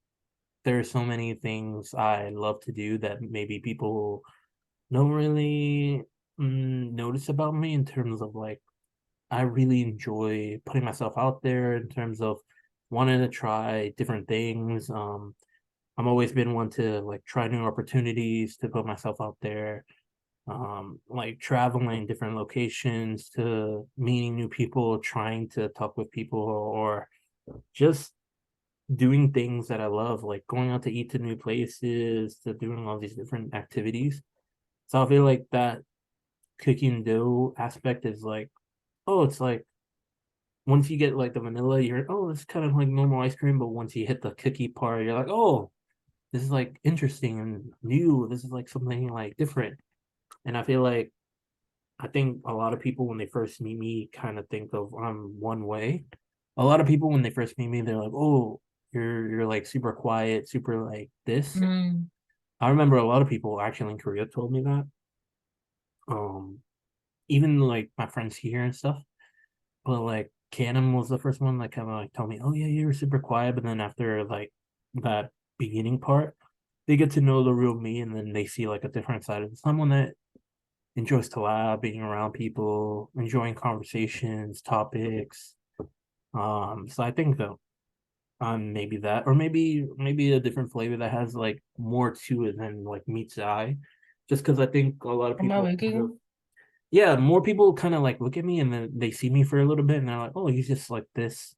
there are so many things I love to do that maybe people don't really notice about me in terms of like I really enjoy putting myself out there in terms of wanting to try different things. I'm always been one to like try new opportunities to put myself out there. Like traveling different locations to meeting new people, trying to talk with people, or just doing things that I love, like going out to eat to new places, to doing all these different activities. So I feel like that cooking dough aspect is like, oh, it's like once you get like the vanilla, you're oh, it's kind of like normal ice cream, but once you hit the cookie part, you're like, oh, this is like interesting and new. This is like something like different. And I feel like I think a lot of people when they first meet me kind of think of one way. A lot of people when they first meet me, they're like, oh, you're like super quiet, super like this. Mm. I remember a lot of people actually in Korea told me that. Um, even like my friends here and stuff. But like Canon was the first one that kind of like told me, "Oh yeah, you were super quiet," but then after like that beginning part, they get to know the real me, and then they see like a different side of someone that enjoys to laugh, being around people, enjoying conversations, topics. So I think though, maybe that, or maybe a different flavor that has like more to it than like meets the eye, just because I think a lot of Am I people kind of waking? yeah, more people kind of like look at me and then they see me for a little bit and they're like, oh, he's just like this.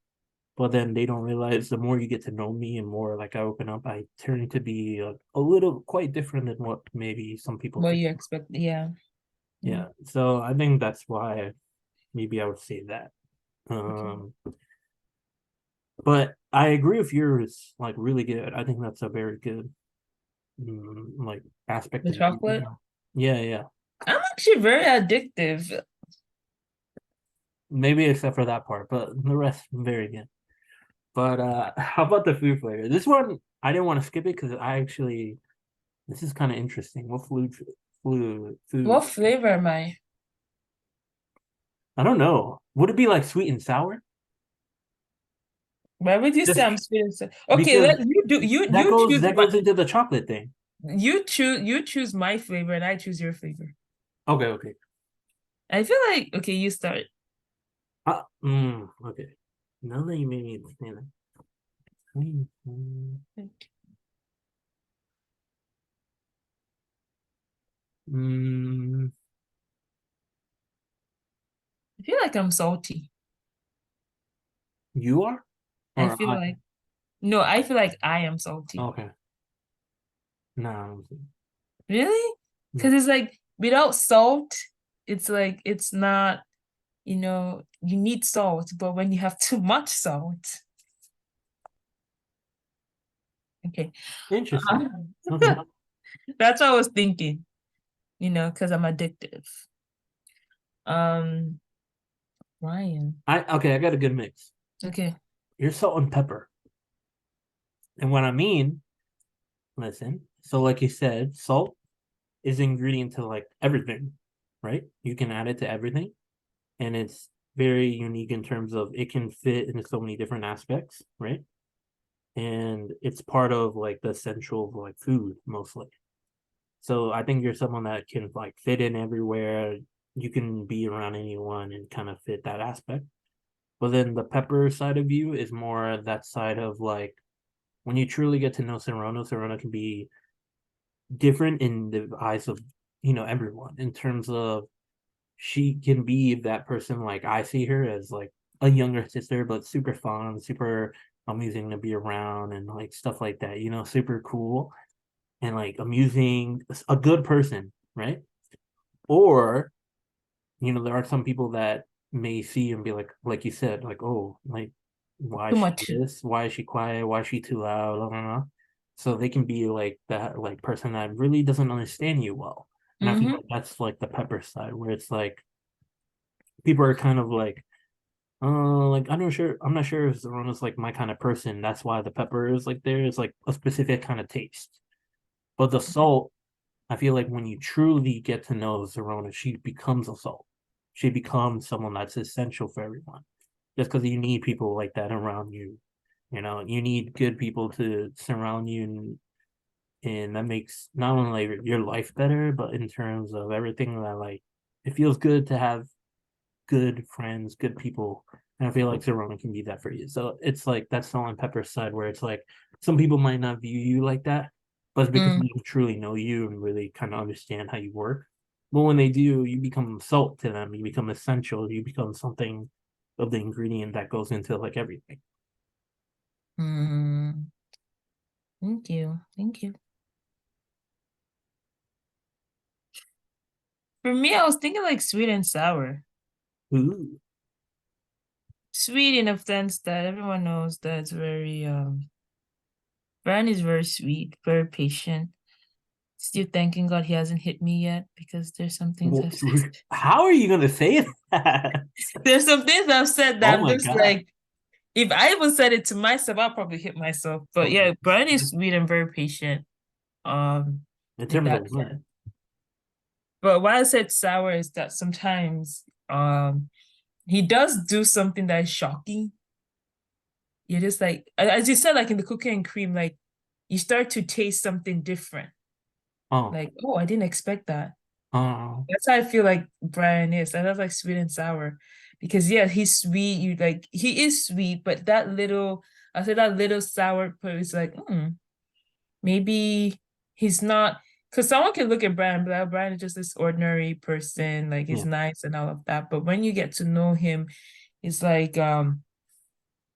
But then they don't realize the more you get to know me and more like I open up, I turn to be a little quite different than what maybe some people What think. you expect? Yeah. Mm. Yeah. So I think that's why maybe I would say that. Okay. Um, but I agree with yours, like really good. I think that's a very good like aspect The of you. chocolate. Yeah, yeah. I'm actually very addictive. Maybe except for that part, but the rest very good. But how about the food flavor? This one I didn't want to skip it because I actually this is kind of interesting. What food? What flavor am I? I don't know. Would it be like sweet and sour? Why would you say Just I'm sweet and sour? Okay, because let you do that you goes choose that my goes into the chocolate thing. you choose my flavor and I choose your flavor. Okay, okay. I feel like okay, you start. Okay. Now that you made me think, Mm, I feel like I'm salty. you are? I Or feel I? like no, I feel like I am salty. Okay. No, I don't think- Really? no. Because it's like without salt, it's like it's not, you need salt, but when you have too much salt, okay. Interesting. Uh, Okay. that's what I was thinking, because I'm addictive. Um, Ryan. I got a good mix. Okay. You're salt and pepper. And what I mean, listen, so like you said, salt is an ingredient to like everything, right? You can add it to everything. And it's very unique in terms of it can fit into so many different aspects, right? And it's part of like the essential of like food mostly. So I think you're someone that can like fit in everywhere. You can be around anyone and kind of fit that aspect. But then the pepper side of you is more that side of like when you truly get to know Serrano, Serrano can be different in the eyes of everyone in terms of she can be that person like I see her as like a younger sister, but super fun, super amusing to be around and like stuff like that, super cool and like amusing, a good person, right? Or, there are some people that may see and be like you said, like, oh, like, why Too is she much. this? Why is she quiet? Why is she too loud? Blah, blah, blah. So they can be like that, like person that really doesn't understand you well. And I feel Mm-hmm. like that's like the pepper side, where it's like people are kind of like I'm not sure if Zerona's like my kind of person. That's why the pepper is like there is like a specific kind of taste. But the salt, I feel like when you truly get to know Zerona, she becomes a salt. She becomes someone that's essential for everyone. Just because you need people like that around you. You need good people to surround you, and that makes not only like your life better, but in terms of everything that like it feels good to have good friends, good people. And I feel like Zerona can be that for you. So it's like that salt and pepper side where it's like some people might not view you like that, but it's because Mm. they don't truly know you and really kind of understand how you work. But when they do, you become salt to them. You become essential. You become something of the ingredient that goes into like everything. Mm. Thank you. Thank you. For me, I was thinking like sweet and sour. Ooh. Sweet in a sense that everyone knows that it's Brian is very sweet, very patient. Still thanking God he hasn't hit me yet because there's some things Well, I've said. how are you gonna say that? There's some things I've said that Oh I'm my just god. like, if I even said it to myself, I'll probably hit myself. But Okay. yeah, Brian is sweet and very patient. Um, In in terms that of what? sense. But why I said sour is that sometimes he does do something that is shocking. You're just like, as you said, like in the cookie and cream, like you start to taste something different. Oh, Like, oh, I didn't expect that. oh, That's how I feel like Brian is. And that's like sweet and sour. Because yeah, he's sweet. He is sweet, but I said that little sour part is like, maybe he's not, because someone can look at Brian and be like, "Oh, Brian is just this ordinary person, like he's yeah. nice and all of that." But when you get to know him, it's like not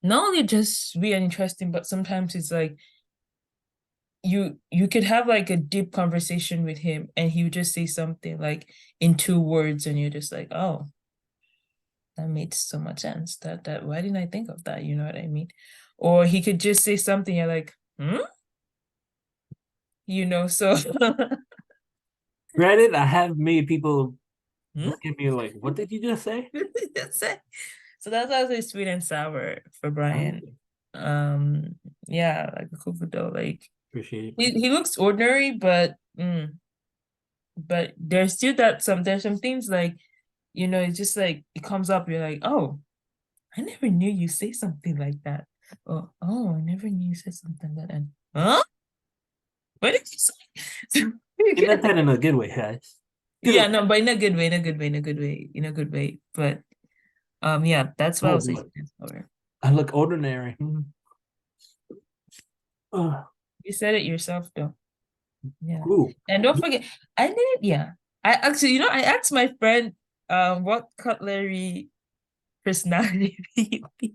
only just sweet and interesting, but sometimes it's like you could have like a deep conversation with him and he would just say something like in 2 words and you're just like, oh, that made so much sense. That why didn't I think of that? You know what I mean? Or he could just say something, you're like, so Granted, I have made people hmm? look at me like, what did you just say? That's it. So that's why I say sweet and sour for Oh, Brian. Um, yeah, like a cookie dough. Like appreciate he looks ordinary, but there's some things like, it's just like it comes up, you're like, oh, I never knew you say something like that. Oh, I never knew you said something like that. And huh? What did you say? it. That's that in a good way, guys. Yeah, Good. no, but in a good way, in a good way, in a good way, in a good way. But yeah, that's why I Oh, was saying what? sweet and sour. I look ordinary. Hmm. Uh, You said it yourself though. Yeah. ooh. And don't forget, I didn't, yeah. I actually, I asked my friend what cutlery personality he be.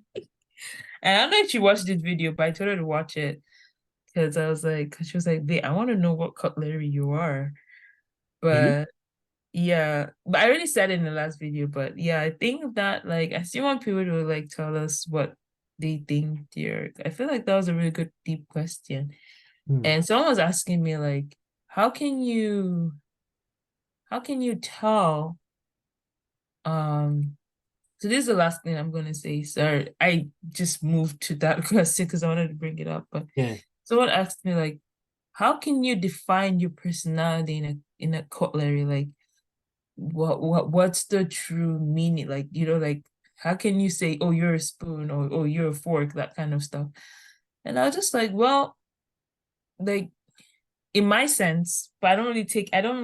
And I don't know if she watched this video, but I told her to watch it because I was like, cause she was like, "Babe, I want to know what cutlery you are." Mhm. But yeah, but I already said it in the last video, but yeah, I think that like I still want people to like tell us what they think they're. I feel like that was a really good deep question. Mm. And someone was asking me like, how can you tell so this is the last thing I'm gonna say. Sorry, I just moved to that question because I wanted to bring it up. But Yeah. someone asked me like, how can you define your personality in a cutlery? Like what's the true meaning? Like, like how can you say, oh, you're a spoon or oh you're a fork, that kind of stuff. And I was just like, well, like in my sense, but I don't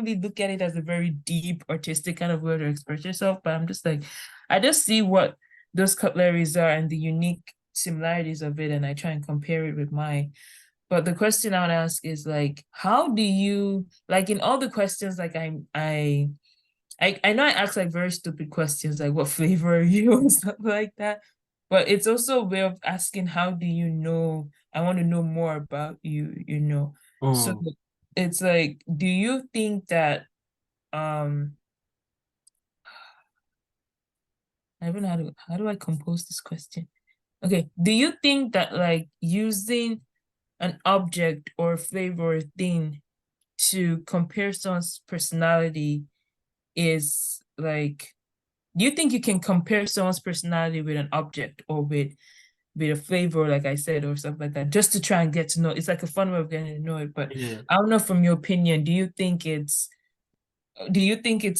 really look at it as a very deep artistic kind of way to express yourself, but I'm just like, I just see what those cutleries are and the unique similarities of it, and I try and compare it with mine. But the question I would ask is like, how do you like in all the questions, like I know I ask like very stupid questions like what flavor are you or something like that, but it's also a way of asking how do you know? I want to know more about you. So Um, it's like, do you think that um I don't know how do I compose this question? Okay, do you think that like using an object or flavor or thing to compare someone's personality is like do you think you can compare someone's personality with an object or with a flavor, like I said, or something like that, just to try and get to know? It's like a fun way of getting to know it. But yeah. I don't know from your opinion, do you think it's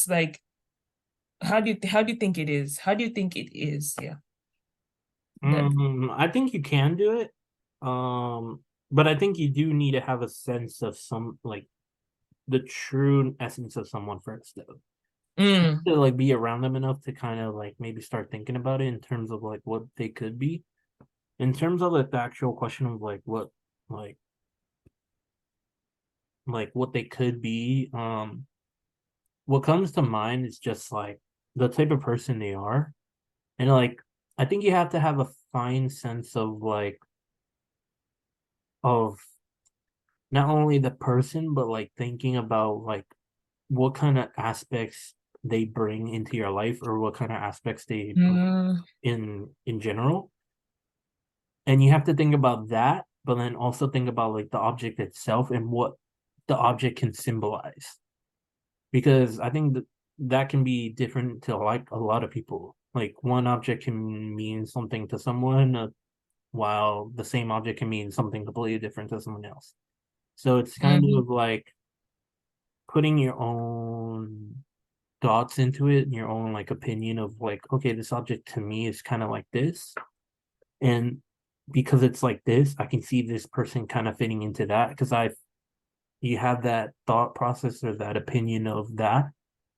like how do you think it is? How do you think it is? Yeah. That I think you can do it. But I think you do need to have a sense of some like the true essence of someone first, though. mm, To like be around them enough to kind of like maybe start thinking about it in terms of like what they could be. In terms of like the actual question of like like what they could be, what comes to mind is just like the type of person they are. And like I think you have to have a fine sense of like of not only the person, but like thinking about like what kind of aspects they bring into your life or what kind of aspects they bring mm, in general. And you have to think about that, but then also think about like the object itself and what the object can symbolize. Because I think that can be different to like a lot of people. Like one object can mean something to someone, while the same object can mean something completely different to someone else. So it's kind mhm, of like putting your own thoughts into it and your own like opinion of like, okay, this object to me is kind of like this. And because it's like this, I can see this person kind of fitting into that because you have that thought process or that opinion of that,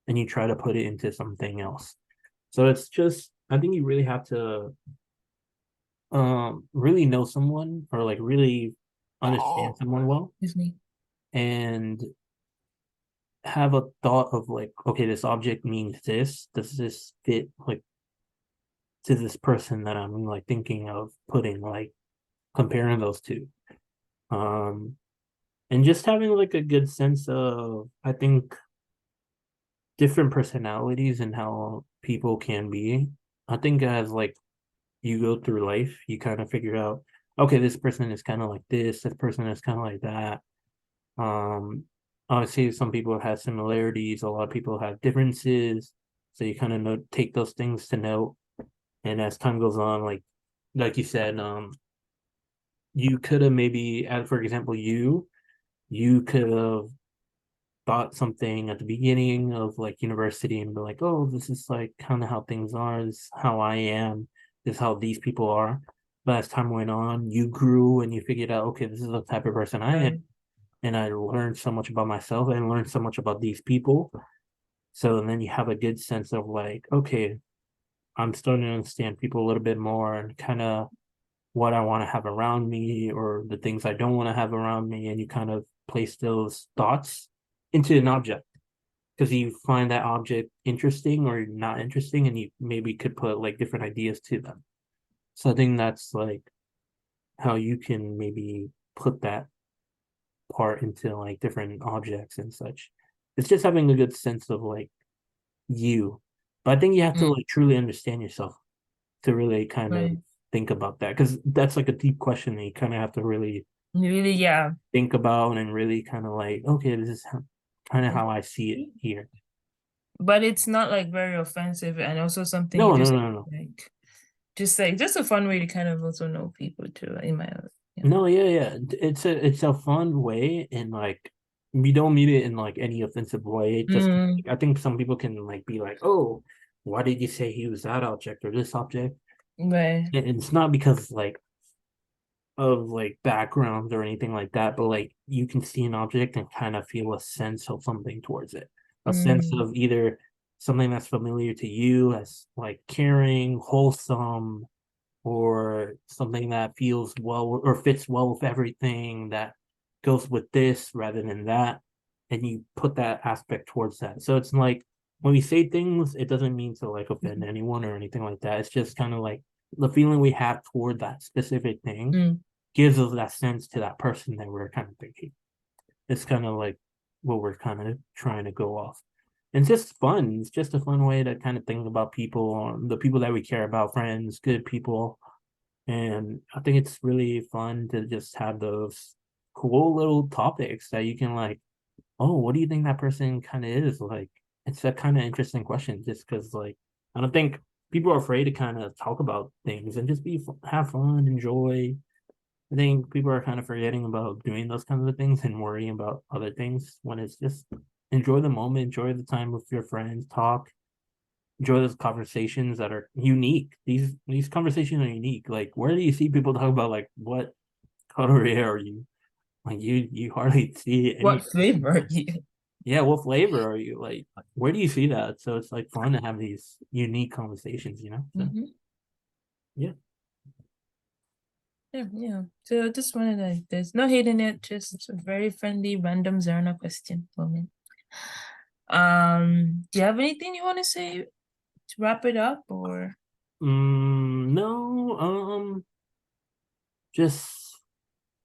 and you try to put it into something else. So it's just, I think you really have to really know someone or like really understand someone well excuse me. and have a thought of like, okay, this object means this. Does this fit like to this person that I'm like thinking of putting like comparing those two? Um, and just having like a good sense of, I think, different personalities and how people can be. I think as like you go through life, you kind of figure out, okay, this person is kind of like this person is kind of like that. Um, Obviously, some people have similarities, a lot of people have differences. So you kind of know take those things to note. And as time goes on, like you said, you could have maybe, as for example, you could have thought something at the beginning of like university and be like, oh, this is like kind of how things are, this is how I am, this is how these people are. But as time went on, you grew and you figured out, okay, this is the type of person I am. Right. And I learned so much about myself and learned so much about these people. So and then you have a good sense of like, okay, I'm starting to understand people a little bit more and kind of what I want to have around me or the things I don't want to have around me, and you kind of place those thoughts into an object because you find that object interesting or not interesting, and you maybe could put like different ideas to them. So I think that's like how you can maybe put that part into like different objects and such. It's just having a good sense of like you. But I think you have to Mm, like truly understand yourself to really kind of right. think about that because that's like a deep question that you kind of have to really Really, yeah. think about and really kind of like, okay, this is kind of It's- how I see it here. But it's not like very offensive, and also something you No, no, just no, no. like just a fun way to kind of also know people too, in my No, yeah, yeah. It's a fun way and like we don't mean it in like any offensive way. Just Mm, I think some people can like be like, oh, why did you say he was that object or this object? right. And it's not because like of like backgrounds or anything like that, but like you can see an object and kind of feel a sense of something towards it. A sense Mm, of either something that's familiar to you as like caring, wholesome, or something that feels well or fits well with everything that goes with this rather than that. And you put that aspect towards that. So it's like when we say things, it doesn't mean to like offend mm, anyone or anything like that. It's just kind of like the feeling we have toward that specific thing mm, gives us that sense to that person that we're kind of thinking. It's kind of like what we're kind of trying to go off. And it's just fun. It's just a fun way to kind of think about people, the people that we care about, friends, good people. And I think it's really fun to just have those cool little topics that you can like, oh, what do you think that person kind of is? Like, it's a kind of interesting question just because like I don't think people are afraid to kind of talk about things and just have fun, enjoy. I think people are kind of forgetting about doing those kinds of things and worrying about other things when it's just enjoy the moment, enjoy the time with your friends, talk, enjoy those conversations that are unique. These conversations are unique. Like where do you see people talk about like what color hair are you? Like you hardly see what any. flavor are you? Yeah, what flavor are you? Like where do you see that? So it's like fun to have these unique conversations, you know? So Hmm. yeah. Yeah, yeah. So just wanted to, there's no hate in it, just a very friendly random Zarna question for me. Do you have anything you want to say to wrap it up, or No, just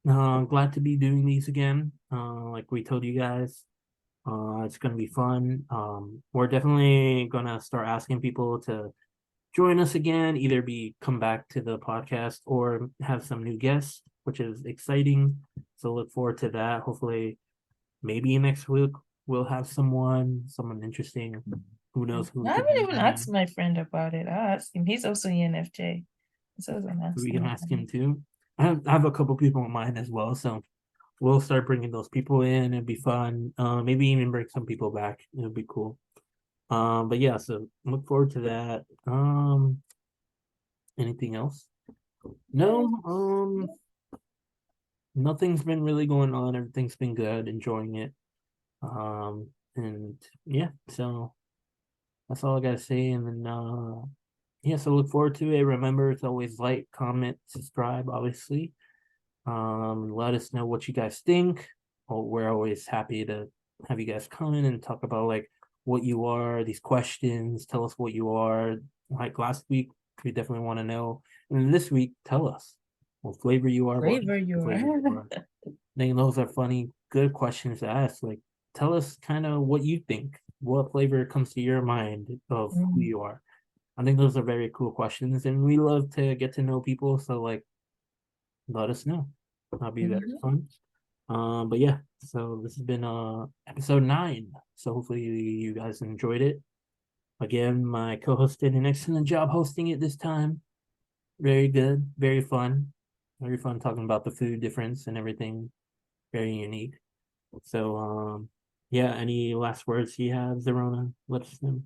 glad to be doing these again. Like we told you guys, it's gonna be fun. We're definitely gonna start asking people to join us again, either be come back to the podcast or have some new guests, which is exciting. So look forward to that. Hopefully, maybe next week we'll have someone interesting. Who knows who I we could haven't bring even in? asked my friend about it. I'll ask him. He's also ENFJ. So I'm We asking can him ask about him too. I have a couple people in mind as well, so we'll start bringing those people in. It'd be fun. Maybe even bring some people back. It'd be cool. But yeah, so look forward to that. Anything else? No. it. Nothing's been really going on. Everything's been good. Enjoying it. And yeah, so that's all I gotta say. And then yeah, so look forward to it. Remember, it's always like, comment, subscribe, obviously. Let us know what you guys think. Oh, we're always happy to have you guys come in and talk about like what you are, these questions, tell us what you are. Like last week, we definitely want to know. And then this week, tell us what flavor you are, what Flavor you flavor you are. are. I think those are funny, good questions to ask. Like, tell us kind of what you think. What flavor comes to your mind of who Mm, you are? I think those are very cool questions, and we love to get to know people. So, like, let us know. That'll be very mhm. fun. But yeah, so this has been episode 9. So hopefully you guys enjoyed it. Again, my co-host did an excellent job hosting it this time. Very good, very fun talking about the food difference and everything. Very unique. So yeah, any last words you have, Zerona? Let us know.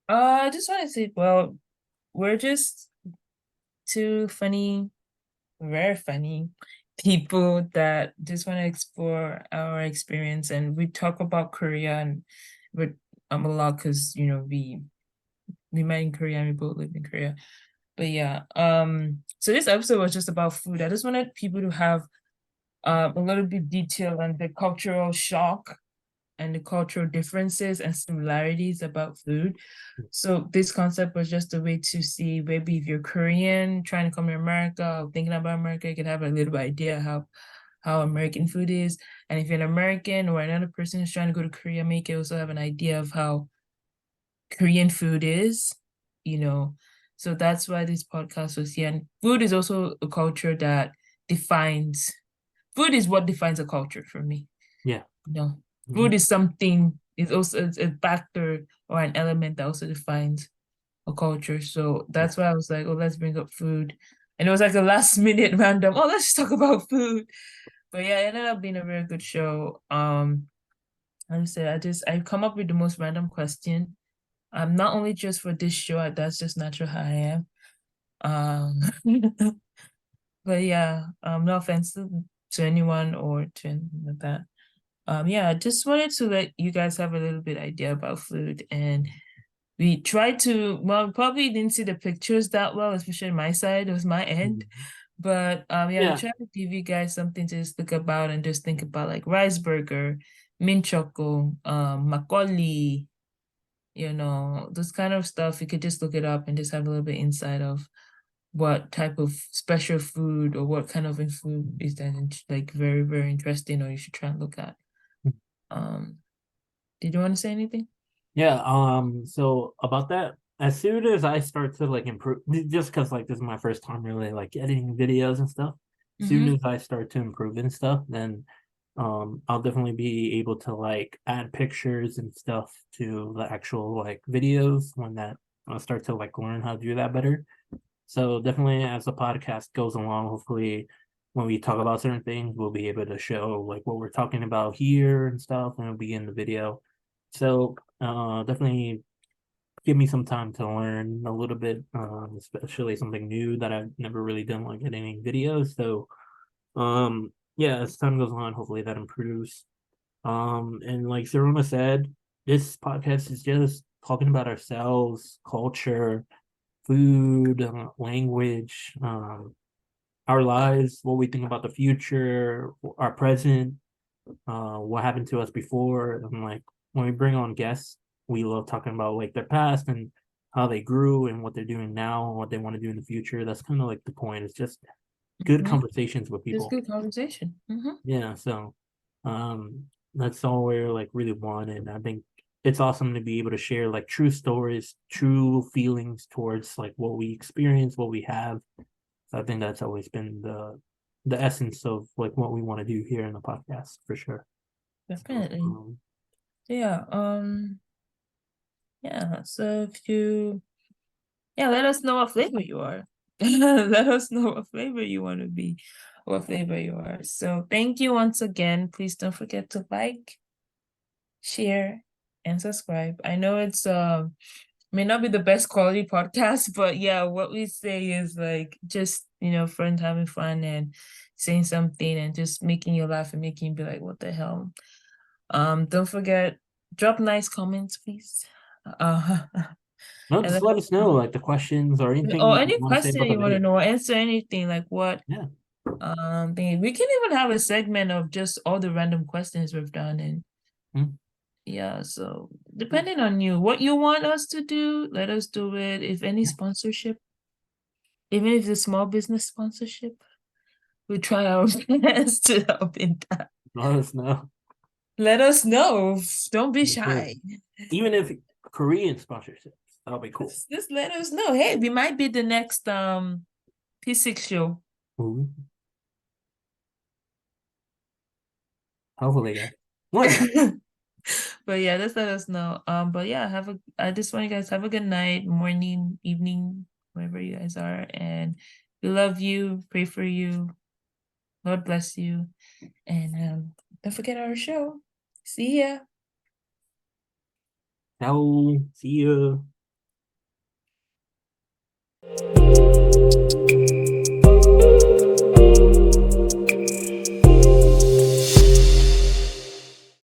I just want to say, well, we're just two funny, very funny people that just want to explore our experience, and we talk about Korea and we a lot because we met in Korea and we both live in Korea. But yeah, so this episode was just about food. I just wanted people to have a little bit detail on the cultural shock and the cultural differences and similarities about food. So this concept was just a way to see maybe if you're Korean trying to come to America or thinking about America, you can have a little idea how American food is. And if you're an American or another person who's trying to go to Korea, make it also have an idea of how Korean food is, you know. So that's why this podcast was here. And food is also a culture that defines food is what defines a culture for me. Yeah. You know, Mhm. food is something, it's also it's a factor or an element that also defines a culture. So Yeah. that's why I was like, oh, let's bring up food. And it was like a last minute random, oh, let's talk about food. But yeah, it ended up being a very good show. Like I said, I come up with the most random question. Not only just for this show, that's just natural how I am. Um, but yeah, no offense to anyone or to anything like that. Yeah, I just wanted to let you guys have a little bit idea about food, and we tried to, well, we probably didn't see the pictures that well, especially my side, it was my end. Mhm. But yeah, we Yeah. tried to give you guys something to just look about and just think about like rice burger, mint choco, makgeolli, those kind of stuff. You could just look it up and just have a little bit insight of what type of special food or what kind of food is that like very, very interesting or you should try and look at. Um, did you want to say anything? Yeah, so about that, as soon as I start to like improve, just because like this is my first time really like editing videos and stuff, as soon Mm-hmm. as I start to improve and stuff, then I'll definitely be able to like add pictures and stuff to the actual like videos when that I'll start to like learn how to do that better. So definitely as the podcast goes along, hopefully when we talk about certain things, we'll be able to show like what we're talking about here and stuff, and it'll be in the video. So definitely give me some time to learn a little bit, especially something new that I've never really done, like editing videos. So yeah, as time goes on, hopefully that improves. And like Saruma said, this podcast is just talking about ourselves, culture, food, language, our lives, what we think about the future, our present, what happened to us before. And like when we bring on guests, we love talking about like their past and how they grew and what they're doing now and what they want to do in the future. That's kind of like the point. It's just good Mm-hmm. conversations with Just people. good conversation. Mm-hmm. Yeah, so that's all we're like really want. And I think it's awesome to be able to share like true stories, true feelings towards like what we experience, what we have. So I think that's always been the essence of like what we want to do here in the podcast for sure. So, Definitely. Yeah. Yeah. So if you, yeah, let us know what flavor you are. Let us know what flavor you want to be, what flavor you are. So thank you once again. Please don't forget to like, share, and subscribe. I know it's may not be the best quality podcast, but yeah, what we say is like just friends having fun and saying something and just making you laugh and making you be like, what the hell? Don't forget, drop nice comments, please. Uh, no, and just let let us us know know. like the questions or anything Or you any want to say question about the you want to video. know, answer anything like what Yeah. thing. We can even have a segment of just all the random questions we've done and Mm, yeah, so yeah. depending on you, what you want us to do, let us do it. If any sponsorship, even if it's a small business sponsorship, we try our best to help in that. Let us know. Let us know. Don't be For sure. shy. Even if Korean sponsorships, that'll be cool. Just let us know. Hey, we might be the next P6 show. Ooh, hopefully, yeah. One day. But yeah, just let us know. But yeah, I just want you guys have a good night, morning, evening, wherever you guys are. And we love you, pray for you. Lord bless you. And don't forget our show. See ya. Ciao. See you.